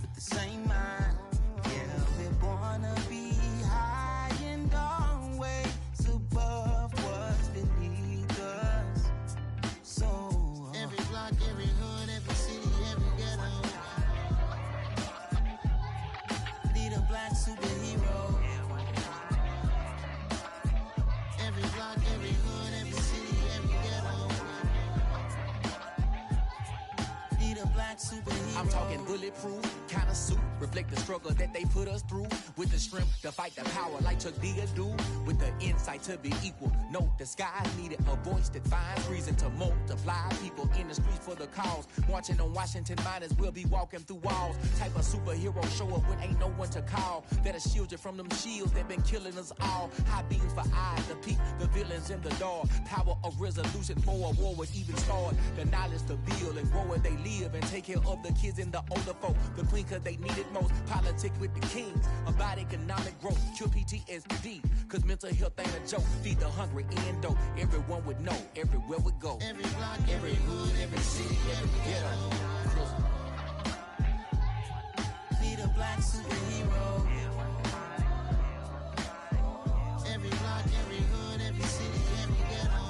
with the same mind. Yeah, we're born to be high and always above what's beneath us. So every block, every hood, every city, every ghetto. Need a black superhero. Every block, every hood, every city, every ghetto. Need a black superhero. I'm talking bulletproof kind of suit, reflect the struggle that they put us through. With the strength to fight the power like Chuck D do. With the insight to be equal. No disguise needed, a voice that finds reason to multiply. People in the streets for the cause. Marching on Washington miners, we'll be walking through walls. Type of superhero show up when ain't no one to call. That'll shield you from them shields that been killing us all. High beams for eyes to peep the villains in the dark. Power of resolution for a war would even start. The knowledge to build and grow where they live and take care of the kids and the older folk. The queen cause they need it most. Politic with the kings. About economic growth. Cure PTSD. Cause mental health ain't a joke. Feed the hungry and dope. Everyone would know. Everywhere we go. Every block, every hood, every city, every ghetto. Need a black superhero. Every block, every hood, every city, every ghetto.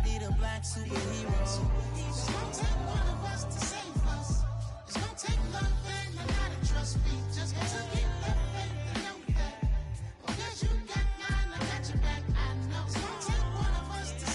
Need a black superhero. It's gonna take one of us to save us. It's gonna take love and a lot of trust. We just got to get that faith and know that. Because you got mine, I got your back, I know. It's gonna take one of us to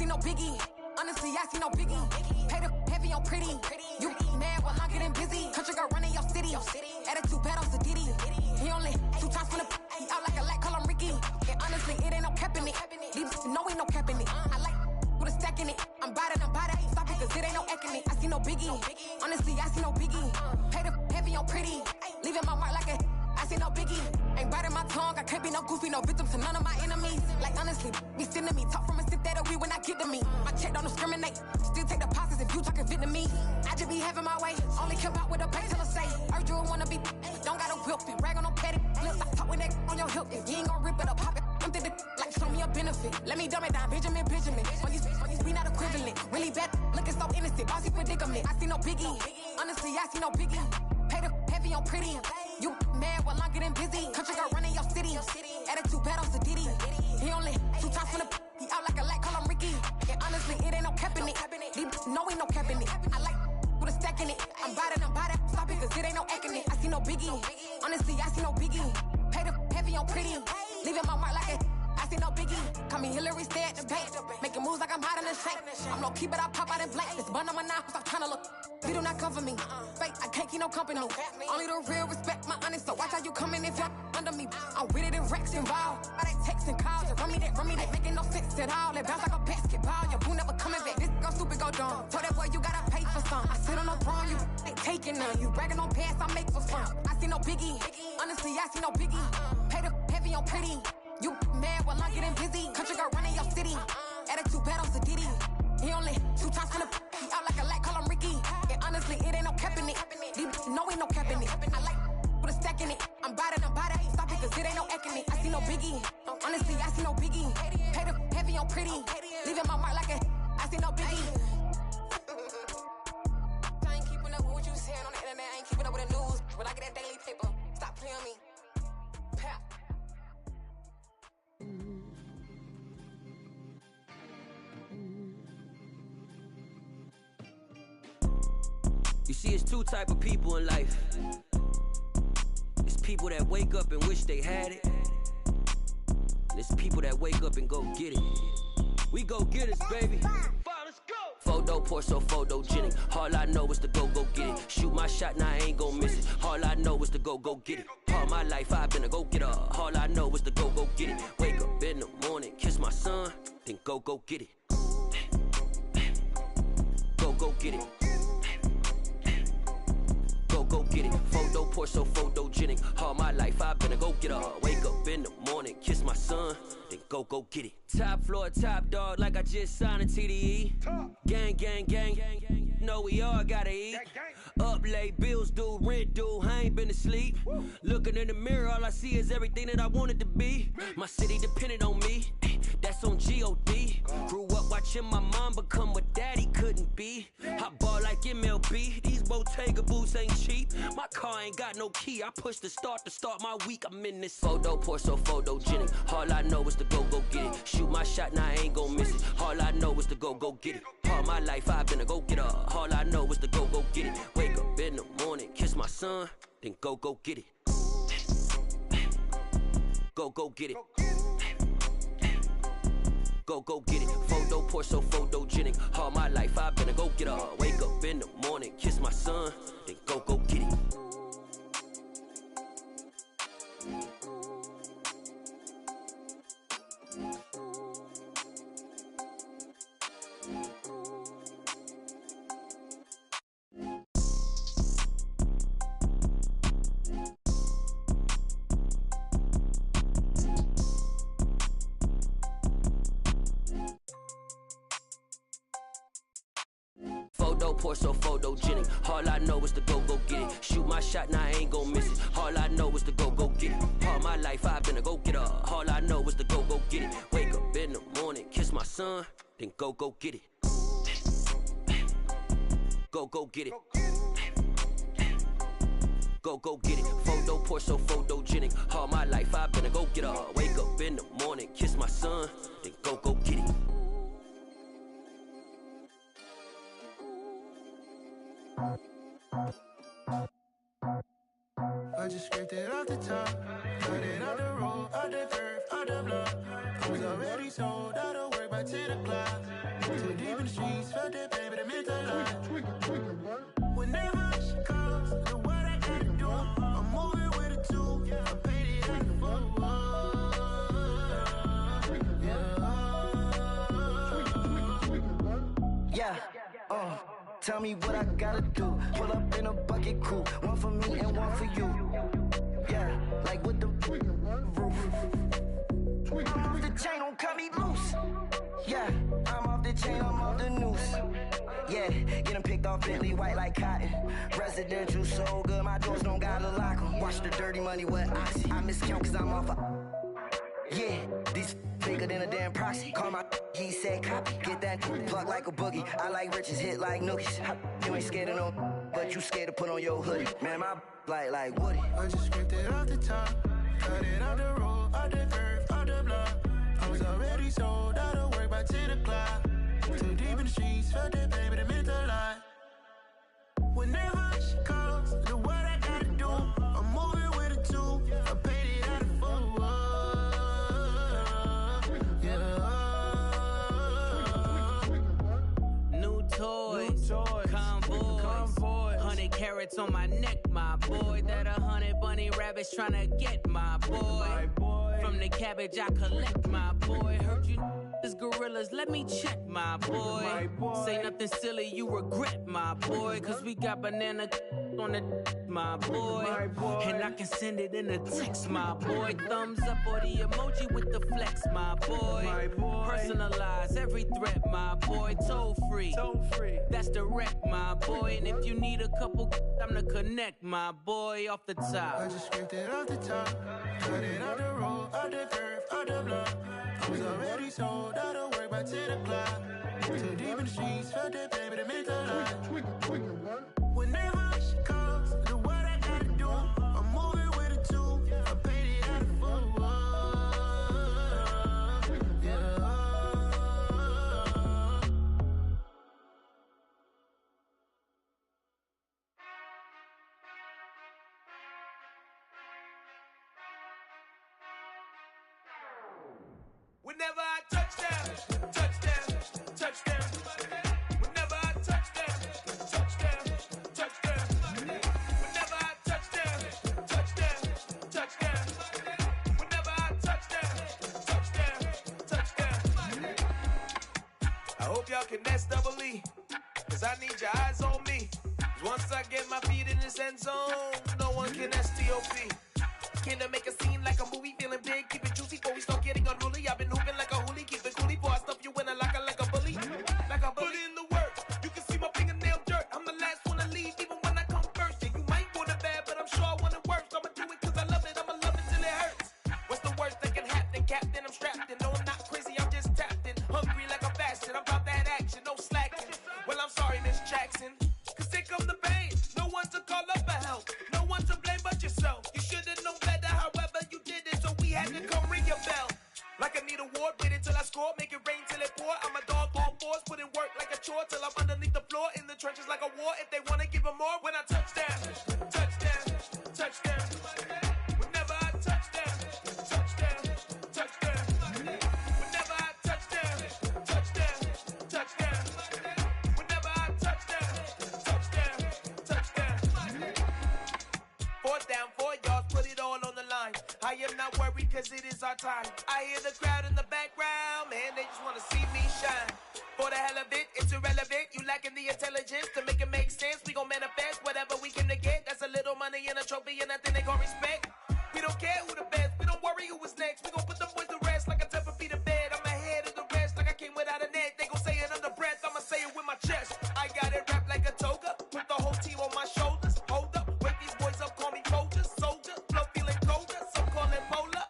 no biggie. Honestly, I see no biggie. Pay the heavy on pretty. You mad while I'm getting busy. Country girl running your city. Attitude bad on the Diddy. He only 2 times from the he out like a light, call him Ricky. And honestly, it ain't no cap in it. These know ain't no cap in it. I like with a stack in it. I'm by that. Stop it, cause it ain't no eck in it. I see no biggie. Honestly, I see no biggie. Pay the heavy on pretty. Leaving my mark like a I see no biggie. Ain't biting my tongue. I can't be no goofy, no victim to none of my enemies. Like honestly, be sending me talk from a sit that'll be when I get to me. My check don't discriminate. Still take deposits if you talking Vietnamese. I just be having my way. Only kept out with a bank till I say. Urge you wanna be. Don't got no whip. Rag on no petty. Lips, I talk with that on your hip. If you ain't gon' rip it up, pop it. Empty the like show me a benefit. Let me dumb it down, Benjamin. For you, we not equivalent. Really bad, looking so innocent. Bossy predicament. I see no biggie. Honestly, I see no biggie. Pay the heavy on pretty. You mad while I'm getting busy. Country girl running your city. Attitude bad on the Diddy. He only 2 times from the he out like a light, call him Ricky. And honestly, it ain't no cap in it. These know ain't no cap in it. I like with a stack in it. I'm by that. Stop it, cause it ain't no eck in it. I see no biggie. Honestly, I see no biggie. Pay the heavy on pretty. Leaving my mark like a I see no biggie. Call me Hillary, stay at the bank. Making moves like I'm hiding in shape. I'm low key, but I pop out in blank. This bun on my knife, I'm trying to look. They do not cover me. Fake, I can't keep no company. Only the real respect my honest. So watch how you coming if you're under me. I'm with it and Rex involved. I they texting calls. Just run me that. Making no sense at all. They bounce like a basketball. Your boo never coming back. This go stupid, go dumb. Told that boy you gotta pay for some. I sit on no throne, you ain't taking none. You bragging on pants, I make for fun. I see no biggie. Honestly, I see no biggie. Pay the heavy on pretty. You mad while I'm getting busy. Country girl running your city. Attitude bad on the Diddy. He only 2 times from the he out like a light, call him Ricky. And honestly, it ain't no cap in it. These know ain't no cap in it. I like with a stack in it. I'm by that. Stop it, cause it ain't no eck in it. I see no biggie. Honestly, I see no biggie. Pay the heavy on pretty. Leaving my mark like a I see no biggie. I ain't keeping up with what you saying on the internet. I ain't keeping up with the news. But I get that daily paper. Stop playing me. Pap. You see, it's 2 type of people in life. It's people that wake up and wish they had it. And it's people that wake up and go get it. We go get it, baby. Photo poor, so photogenic. All I know is to go get it. Shoot my shot, now I ain't gon' miss it. All I know is to go get it. All my life I've been a go-getter. All I know is to go get it. Wake up in the morning, kiss my son, then go get it. Go get it. Go get it. Photo poor, so photogenic. All my life I've been a go-getter. Wake up in the morning, kiss my son, then go get it. Top floor, top dog, like I just signed a TDE. Gang. Know we all gotta eat. Up late, bills due, rent due, I ain't been asleep. Looking in the mirror, all I see is everything that I wanted to be. My city depended on me, that's on G.O.D. Grew up watching my mom become what daddy couldn't be. I ball like MLB, these Bottega boots ain't cheap. My car ain't got no key, I push the start to start my week. I'm in this photo poor, so photogenic. All I know is to go get it. Shoot my shot, now I ain't gon' miss it. All I know is to go get it. All my life I've been a go-getter. All I know is to go get it. Wake up in the morning, kiss my son, then go get it. Go get it. Go get it. Photo poor, so photogenic. All my life I've been a go-getter. Wake up in the morning, kiss my son, then go get it. Photo poor, so photogenic. All I know is to go get it. Shoot my shot, now I ain't gon' miss it. All I know is to go get it. All my life I've been a go-getter. All I know is to go get it. Wake up in the morning, kiss my son, then go get it. Go get it. Go get it. Photo poor, so photogenic. All my life I've been a go-getter. Wake up in the morning, kiss my son, then go get it. I just scraped it off the top, cut it on the road, on the curve, on the block. I was already sold, I don't work, but back to the clock. Too deep in the streets, felt that baby, the mental lie. Whenever she calls, the what I gotta do, I'm moving with a two. I paid it out the full. Yeah, tell me what I gotta do. Pull up in a bucket crew, one for me and one for you. Yeah, like with the roof. I'm off the chain, don't cut me loose. Yeah, I'm off the chain, I'm off the noose. Yeah, get them picked off Bentley, white like cotton. Residential so good, my doors don't gotta lock 'em. Watch the dirty money with oxy. I miscount cause I'm off yeah, these bigger than a damn proxy. Call my he said copy. Get that plug like a boogie. I like riches, hit like nookies. You ain't scared of no, but you scared to put on your hoodie. Man, my like Woody. I just scraped it off the top. Cut it out the road, out the curve, out the block. I was already sold out of work by 10 o'clock. Too deep in the streets, felt that baby, the mental lie. Whenever she calls, the what I gotta do, I'm moving with a two. I paid it out of full. New toys, convoy, 100 carats on my neck, my boy. That 100 bunny rabbits tryna get my boy. From the cabbage I collect, my boy. Heard you is gorillas, let me check, my boy. Say nothing silly, you regret, my boy. Cause we got banana on the my boy. And I can send it in a text, my boy. Thumbs up or the emoji with the flex, my boy. Personalize every threat, my boy. Toll free, that's direct, my boy. And if you need a couple, I'm to connect, my boy, off the top. I just scraped it off the top. Cut it out the road, out the curve, out the block. I was already sold out of work by 10 o'clock. Too deep in the streets, felt that baby, the mental lie. Whenever she calls, the what I gotta do, I'm moving with a two. I paid it out of full. Whenever I touch down, touchdown, touchdown. Whenever I touch down, touchdown, touchdown. Whenever I touch down, touchdown, touchdown. Whenever I touch down, touchdown, touchdown. I hope y'all can nest double E, cause I need your eyes on me. Cause once I get my feet in this end zone, no one can STOP. Can I make a scene like a movie, feeling big, keep it juicy before we start getting unruly. I've been hooping like a hoolie, keep it coolie before I stuff you in a locker like a bully. Like a bully. Put in the work, you can see my fingernail dirt. I'm the last one to leave, even when I come first. Yeah, you might want it bad, but I'm sure I want it worse. I'ma do it cause I love it, I'ma love it till it hurts. What's the worst that can happen, Captain? I'm strapped in, no I'm not crazy, I'm just tapped in. Hungry like a bastard, I'm about that action, no slacking. Well, I'm sorry, Miss Jackson, cause here come the pain. No one to call up for help, no one to blame but yourself. You should've known better, however you did it, so we had to come ring your bell. Like I need a ward, wait until I score, make it rain till it pour. I'm a dog on force, put in work like a chore till I'm underneath the floor, in the trenches like a war. If they wanna give them more, when I touch down, touchdown, touchdown. Whenever I touch down, touchdown, touchdown. Whenever I touch down, touchdown, touchdown. Whenever I touch down, touchdown, touchdown. 4th down, 4 yards, put it all on the line. I am not worried cause it is our time. I hear the crowd in the background, man, they just wanna see me shine. For the hell of it, it's irrelevant. You lacking the intelligence to make it make sense. We gon' manifest whatever we came to get. That's a little money and a trophy and nothing they gon' respect. We don't care who the best, we don't worry who is next. We gon' put them boys to rest like a 10 feet of bed. I'm ahead of the rest like I came without a net. They gon' say it under breath, I'ma say it with my chest. I got it wrapped like a toga, put the whole team on my shoulders. Hold up, wake these boys up, call me Folger, soldier. Flow feeling colder, some call it polar.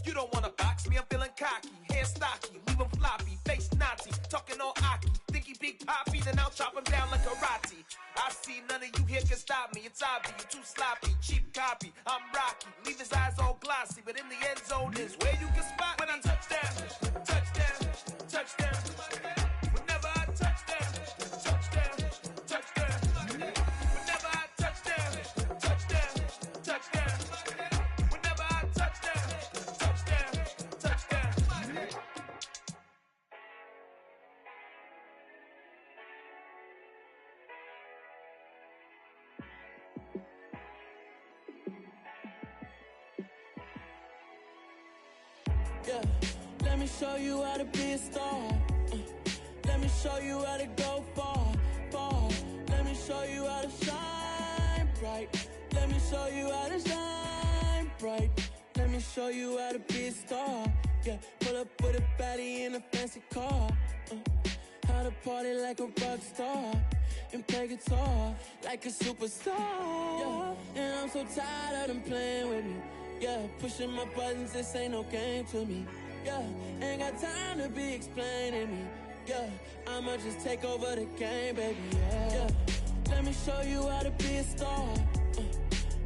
You don't wanna box me, I'm feeling cocky. Hair stocky, leave him floppy, face naughty. Talking all aki, think he big poppy, then I'll chop him down like karate. I see none of you here can stop me. It's obvious, you too sloppy, cheap copy. I'm Rocky, leave his eyes all glossy, but in the end zone is where you can spot when I touch down, touchdown, touchdown. Whenever I touch down, touchdown, touchdown. Whenever I touch down, touchdown, touchdown. Whenever I touch down, touchdown, touchdown. show you how to be a star. Let me show you how to go far, far. Let me show you how to shine bright. Let me show you how to shine bright. Let me show you how to be a star. Yeah, pull up with a baddie in a fancy car. How to party like a rock star and play guitar like a superstar. Yeah, and I'm so tired of them playing with me. Yeah, pushing my buttons, this ain't no game to me. Yeah, ain't got time to be explaining me. Yeah, I'ma just take over the game, baby. Yeah, let me show you how to be a star.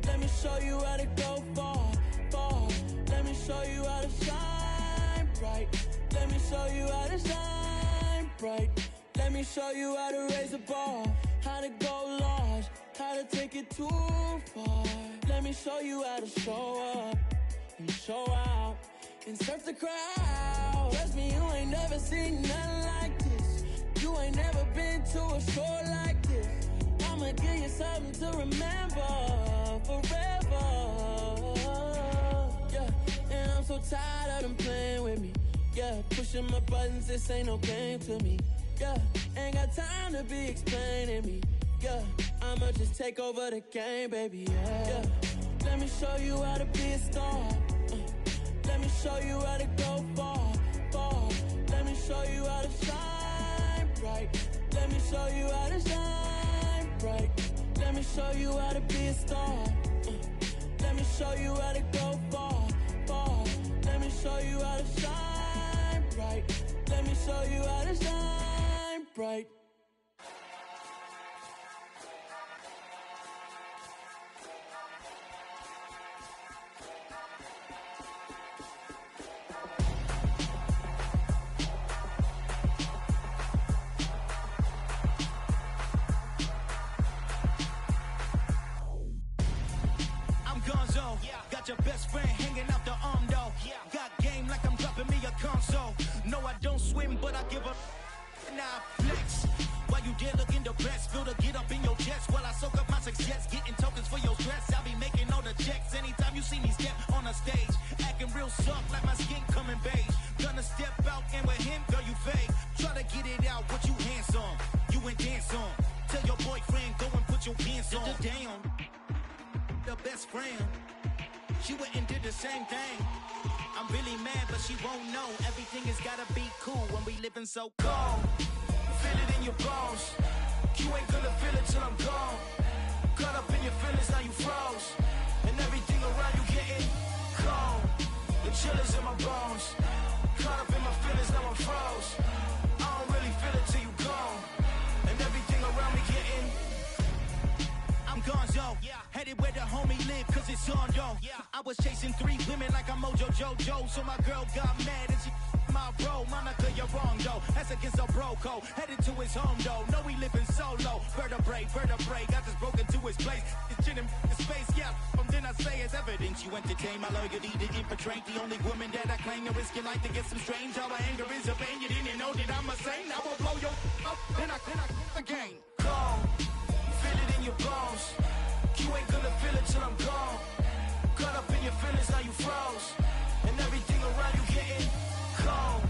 Let me show you how to go far, far. Let me show you how to shine bright. Let me show you how to shine bright. Let me show you how to raise a bar, how to go large, how to take it too far. Let me show you how to show up and show out and surf the crowd. Trust me, you ain't never seen nothing like this. You ain't never been to a show like this. I'ma give you something to remember forever. Yeah, and I'm so tired of them playing with me. Yeah, pushing my buttons, this ain't no game to me. Yeah, ain't got time to be explaining me. Yeah, I'ma just take over the game, baby. Yeah, let me show you how to be a star. Let me show you how to go far, far. Let me show you how to shine bright. Let me show you how to shine bright. Let me show you how to be a star. Let me show you how to go far, far. Let me show you how to shine bright. Let me show you how to shine bright. Got your best friend hanging out the arm though. Got game like I'm dropping me a console. No, I don't swim, but I give a now flex. While you there looking depressed, feel the get up in your chest while I soak up my success, getting tokens for your stress. I'll be making all the checks anytime you see me step on a stage, acting real soft like my skin coming beige. Gonna step out and with him, girl, you fake. Try to get it out, what you handsome, you ain't dance on. Tell your boyfriend go and put your pants on. Down, the best friend. She went and did the same thing. I'm really mad, but she won't know. Everything has gotta be cool when we living so cold. Feel it in your bones. You ain't gonna feel it till I'm gone. Caught up in your feelings, now you froze. And everything around you getting cold. The chill is in my bones. Caught up in my feelings, now I'm froze. I don't really feel it till you gone. And everything around me getting I'm gonzo, headed where the homie live, cause it's on though. I was chasing 3 women like I'm Mojo Jojo, so my girl got mad and she my bro. Monica, you're wrong though, that's against a bro code. Headed to his home though, know we living solo. Vertebrae, got just broken to his place. It's chin in his face, from then I say it's evidence. You entertain my loyalty to infiltrate. The only woman that I claim to risk your life to get some strange. All my anger is a pain, you didn't know that I'm a saint. I will blow your up, then I again. Gone. Feel it in your bones. You ain't gonna feel it till I'm gone. Caught up in your feelings, now you froze. And everything around you getting cold.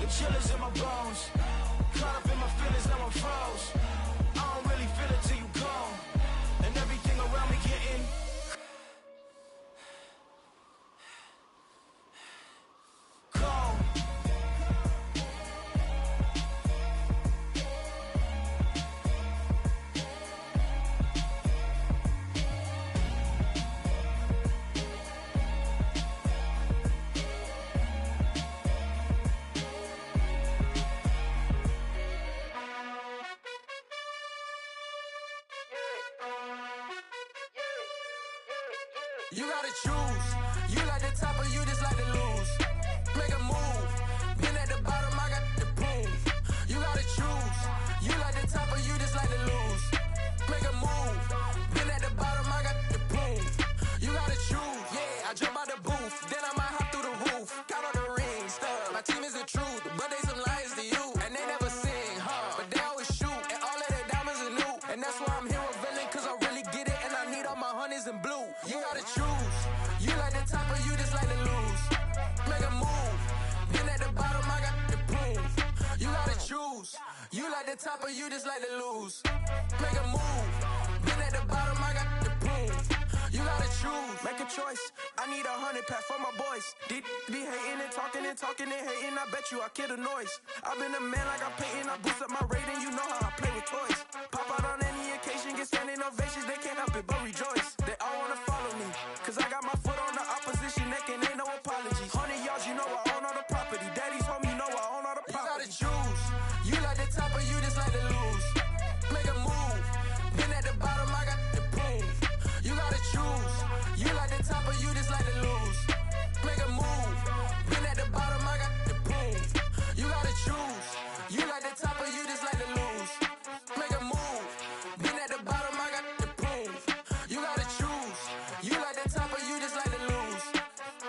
The chill is in my bones. Caught up in my feelings, now I'm froze. I don't really feel it till you gone. And everything around me getting cold. You gotta choose. You like the top or you just like to lose. Make a move. Been at the bottom, I got the proof. You gotta choose. You like the top or you just like to lose. Make a move. Been at the bottom, I got the proof. You gotta choose. Yeah, I jump out the booth. Then I might hop through the roof. Count on the rings. Stuff. My team is the truth, but they some liars to you. And they never sing, but they always shoot. And all of their diamonds are new. And that's why I'm here revealing, cause I really get it. And I need all my honeys in blue. You gotta choose. You like the top or you just like to lose. choose. You like the top or you just like to lose. Make a move. Been at the bottom, I got the prove. You gotta choose. Make a choice. I need 100 pack for my boys. Be hating and talking and hating. I bet you I kill the noise. I've been a man like I'm Peyton. I boost up my rating. You know how I play with toys. Pop out on any occasion, get standing ovations. They can't help it but rejoice. They all wanna follow me, cause I got my foot on the opposition neck and ain't no apologies. 100 yards, you know I own all the property. Daddy's home, you know I own all the property. You gotta choose. You like the top or you just like to lose. Make a move. Been at the bottom, I got the proof. You gotta choose. You like the top or you just like to lose. Make a move. Been at the bottom, I got the proof. You gotta choose. You like the top or you just like to lose. Make a move. Been at the bottom, I got the proof. You gotta choose. You like the top or you just like to lose.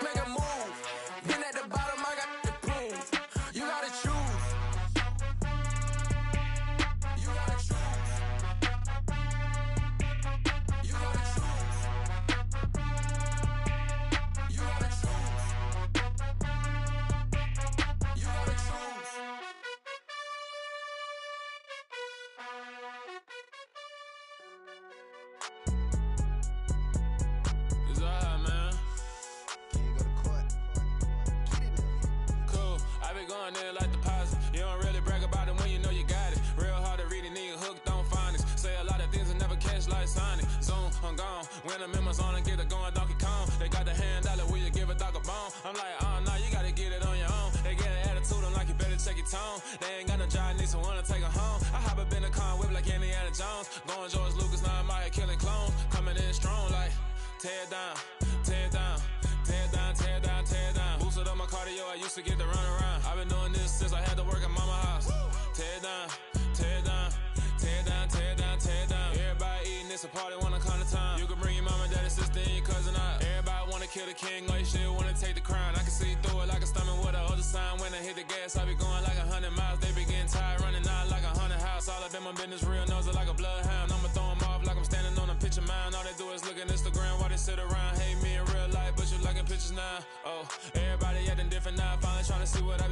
Make a move. Been at the bottom, I got the proof. You gotta choose. You gotta choose. You gotta choose. You gotta choose. You gotta choose. It's alright, man. Cool. I be going there like deposit. You don't really brag about it when you know you got it. Real hard to read it, nigga hooked on phonics. Say a lot of things and never catch like Sonic. Zone, I'm gone. When I'm in my zone and get it going Donkey Kong. They got the hand dollar, will you give a dog a bone? I'm like, oh no, you gotta get it on your own. They get an attitude, I'm like, you better check your tone. They ain't got no job, need someone to take her home. I hop up in a car, whip like Indiana Jones. Going George Lucas, now I'm out here killing clones. Coming in strong like, tear down, tear down. Tear down, tear down, tear down. Boosted up my cardio, I used to get to run around. I've been doing this since I had to work at mama house. Tear down, tear down, tear down, tear down, tear down. Everybody eating, it's a party, wanna come to time. You can bring your mama, daddy, sister, and your cousin out. Everybody wanna kill the king, or you still wanna take the crown. I can see through it like a stomach with a other sign. When I hit the gas, I be going like 100 miles. They be getting tired, running out like 100 house. All up in my business, real nose like a bloodhound. I'ma throw them off like I'm standing on a picture mound. All they do is look at Instagram while they sit around. Hate me in real life, but you liking pictures now. Oh, everybody acting different now. Finally trying to see what I be